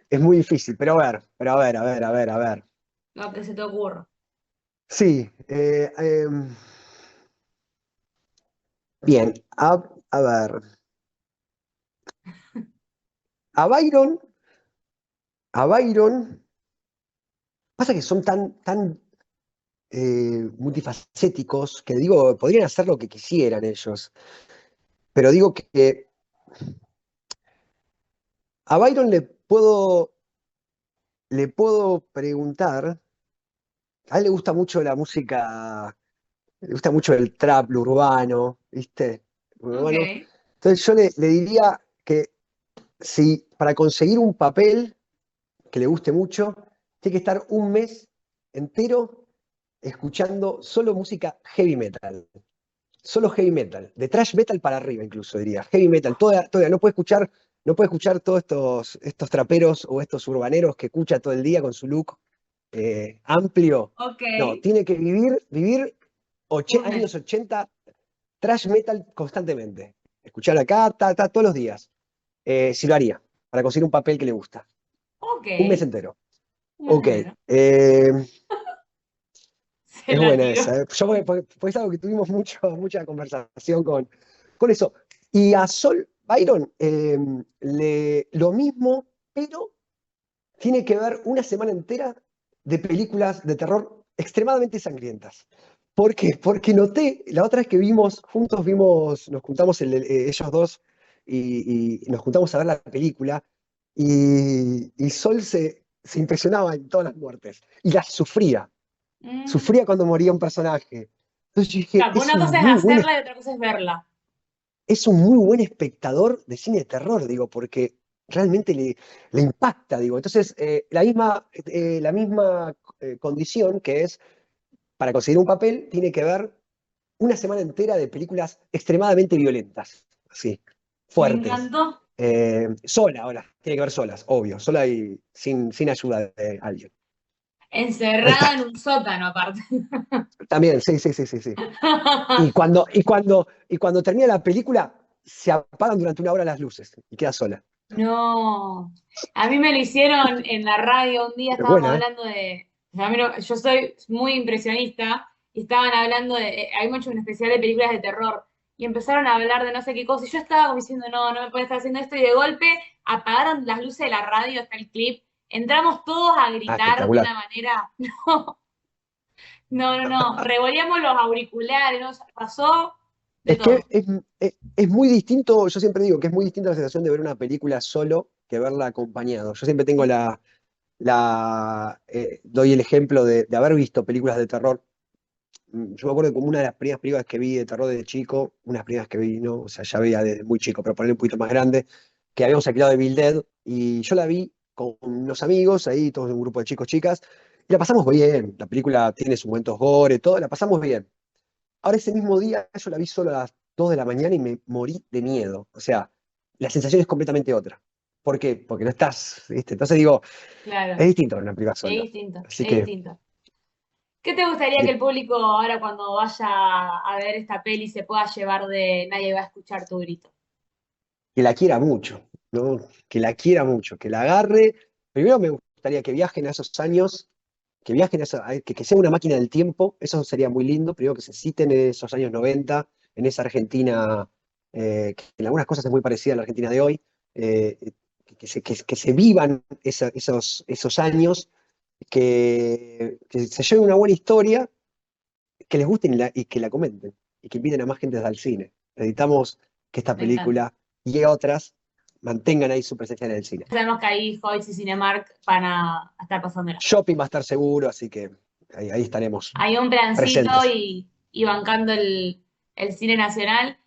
Es muy difícil, pero a ver, a ver. Lo que se te ocurra. Sí, bien, a ver. A Byron, a Byron, pasa que son tan multifacéticos que digo, podrían hacer lo que quisieran ellos. Pero digo que a Byron le puedo preguntar, a él le gusta mucho la música, le gusta mucho el trap, lo urbano, ¿viste? Lo Ok. urbano. Entonces yo le diría que si para conseguir un papel que le guste mucho, tiene que estar un mes entero escuchando solo música heavy metal. Solo heavy metal, de thrash metal para arriba incluso diría, heavy metal, no puede escuchar todos estos traperos o estos urbaneros que escucha todo el día con su look amplio. Ok. No, tiene que vivir Un años mes. 80 thrash metal constantemente. Escuchar acá, todos los días. Si lo haría, para conseguir un papel que le gusta. Ok. Un mes entero. Un mes Ok. entero. Se Es la buena tiro. esa. Yo, porque es algo que tuvimos mucha conversación con eso. Y a Sol Byron, lo mismo, pero tiene que ver una semana entera de películas de terror extremadamente sangrientas. ¿Por qué? Porque noté, la otra vez que nos juntamos ellos dos y nos juntamos a ver la película y Sol se impresionaba en todas las muertes y las sufría. Mm. Sufría cuando moría un personaje. Entonces yo dije, Claro, una cosa es hacerla y otra cosa es verla. es un muy buen espectador de cine de terror, digo, porque realmente le impacta, digo. Entonces, la misma condición que es, para conseguir un papel, tiene que ver una semana entera de películas extremadamente violentas, así, Me fuertes. encantó. Sola, ahora, tiene que ver solas, obvio, sola y sin ayuda de alguien. Ahí Encerrada está. en un sótano, aparte. También, sí, sí, sí, sí, sí. Y cuando termina la película, se apagan durante una hora las luces y queda sola. No, a mí me lo hicieron en la radio un día, Es estábamos buena, ¿eh? hablando de, a mí yo soy muy impresionista, y estaban hablando de, habíamos hecho un especial de películas de terror, y empezaron a hablar de no sé qué cosa, y yo estaba como diciendo, no, no me puede estar haciendo esto, y de golpe apagaron las luces de la radio hasta el clip, entramos todos a Ah, gritar de espectacular. una manera, no, revolvíamos los auriculares, pasó de Es que todo. es muy distinto, yo siempre digo que es muy distinta la sensación de ver una película solo que verla acompañado. Yo siempre tengo doy el ejemplo de haber visto películas de terror. Yo me acuerdo como una de las primeras películas que vi de terror de chico, unas primeras que vi, ¿no? O sea, ya veía desde muy chico, pero ponerle un poquito más grande, que habíamos alquilado de Bill Dead, y yo la vi con unos amigos, ahí, todos un grupo de chicos, chicas, y la pasamos bien. La película tiene sus momentos gore, todo, la pasamos bien. Ahora ese mismo día yo la vi solo a las 2 de la mañana y me morí de miedo. O sea, la sensación es completamente otra. ¿Por qué? Porque no estás, ¿viste? Entonces digo, es Claro, distinto ver una película es solo. distinto, Así es que, distinto. ¿Qué te gustaría que de- el público ahora cuando vaya a ver esta peli se pueda llevar de Nadie va a escuchar tu grito? que la quiera mucho, ¿no? Que la quiera mucho, que la agarre. Primero me gustaría que viajen a esos años, que viajen que sea una máquina del tiempo, eso sería muy lindo. Primero que se citen en esos años 90, en esa Argentina, que en algunas cosas es muy parecida a la Argentina de hoy, eh, que se vivan esos años, que se lleven una buena historia, que les guste y que la comenten, y que inviten a más gente al cine. Necesitamos que esta Me encanta. película y otras mantengan ahí su presencia en el cine. Sabemos que ahí Hoyts y Cinemark van a estar pasándola. Shopping va a estar seguro, así que ahí estaremos Hay un plancito presentes. y bancando el cine nacional.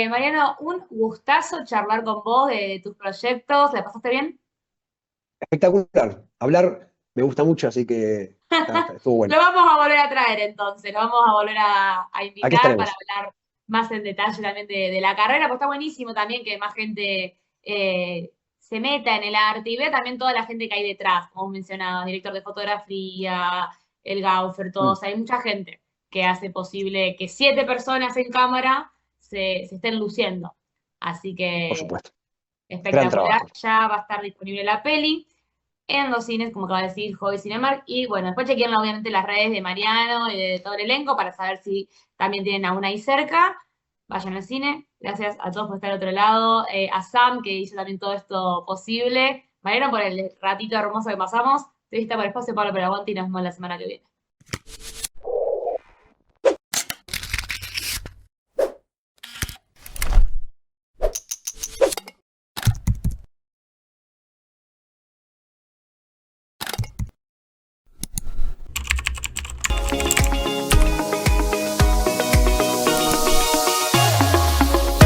Mariano, un gustazo charlar con vos de tus proyectos. ¿La pasaste bien? Espectacular. Hablar me gusta mucho, así que estuvo bueno. Lo vamos a volver a traer entonces, lo vamos a volver a Aquí invitar para estaremos. hablar más en detalle también de la carrera, pues está buenísimo también que más gente se meta en el arte y vea también toda la gente que hay detrás, como mencionabas, director de fotografía, el Gaufer, Mm, todos, hay mucha gente que hace posible que 7 personas en cámara se estén luciendo. Así por que supuesto. Gran espectacular, trabajo. ya va a estar disponible la peli en los cines, como acaba de decir Hobby Cinemark. Y bueno, después chequen obviamente las redes de Mariano y de todo el elenco para saber si también tienen a una ahí cerca. Vayan al cine. Gracias a todos por estar al otro lado. A Sam, que hizo también todo esto posible. Mariano, por el ratito hermoso que pasamos. Entrevista por Espacio, Pablo Peragonte y nos vemos la semana que viene.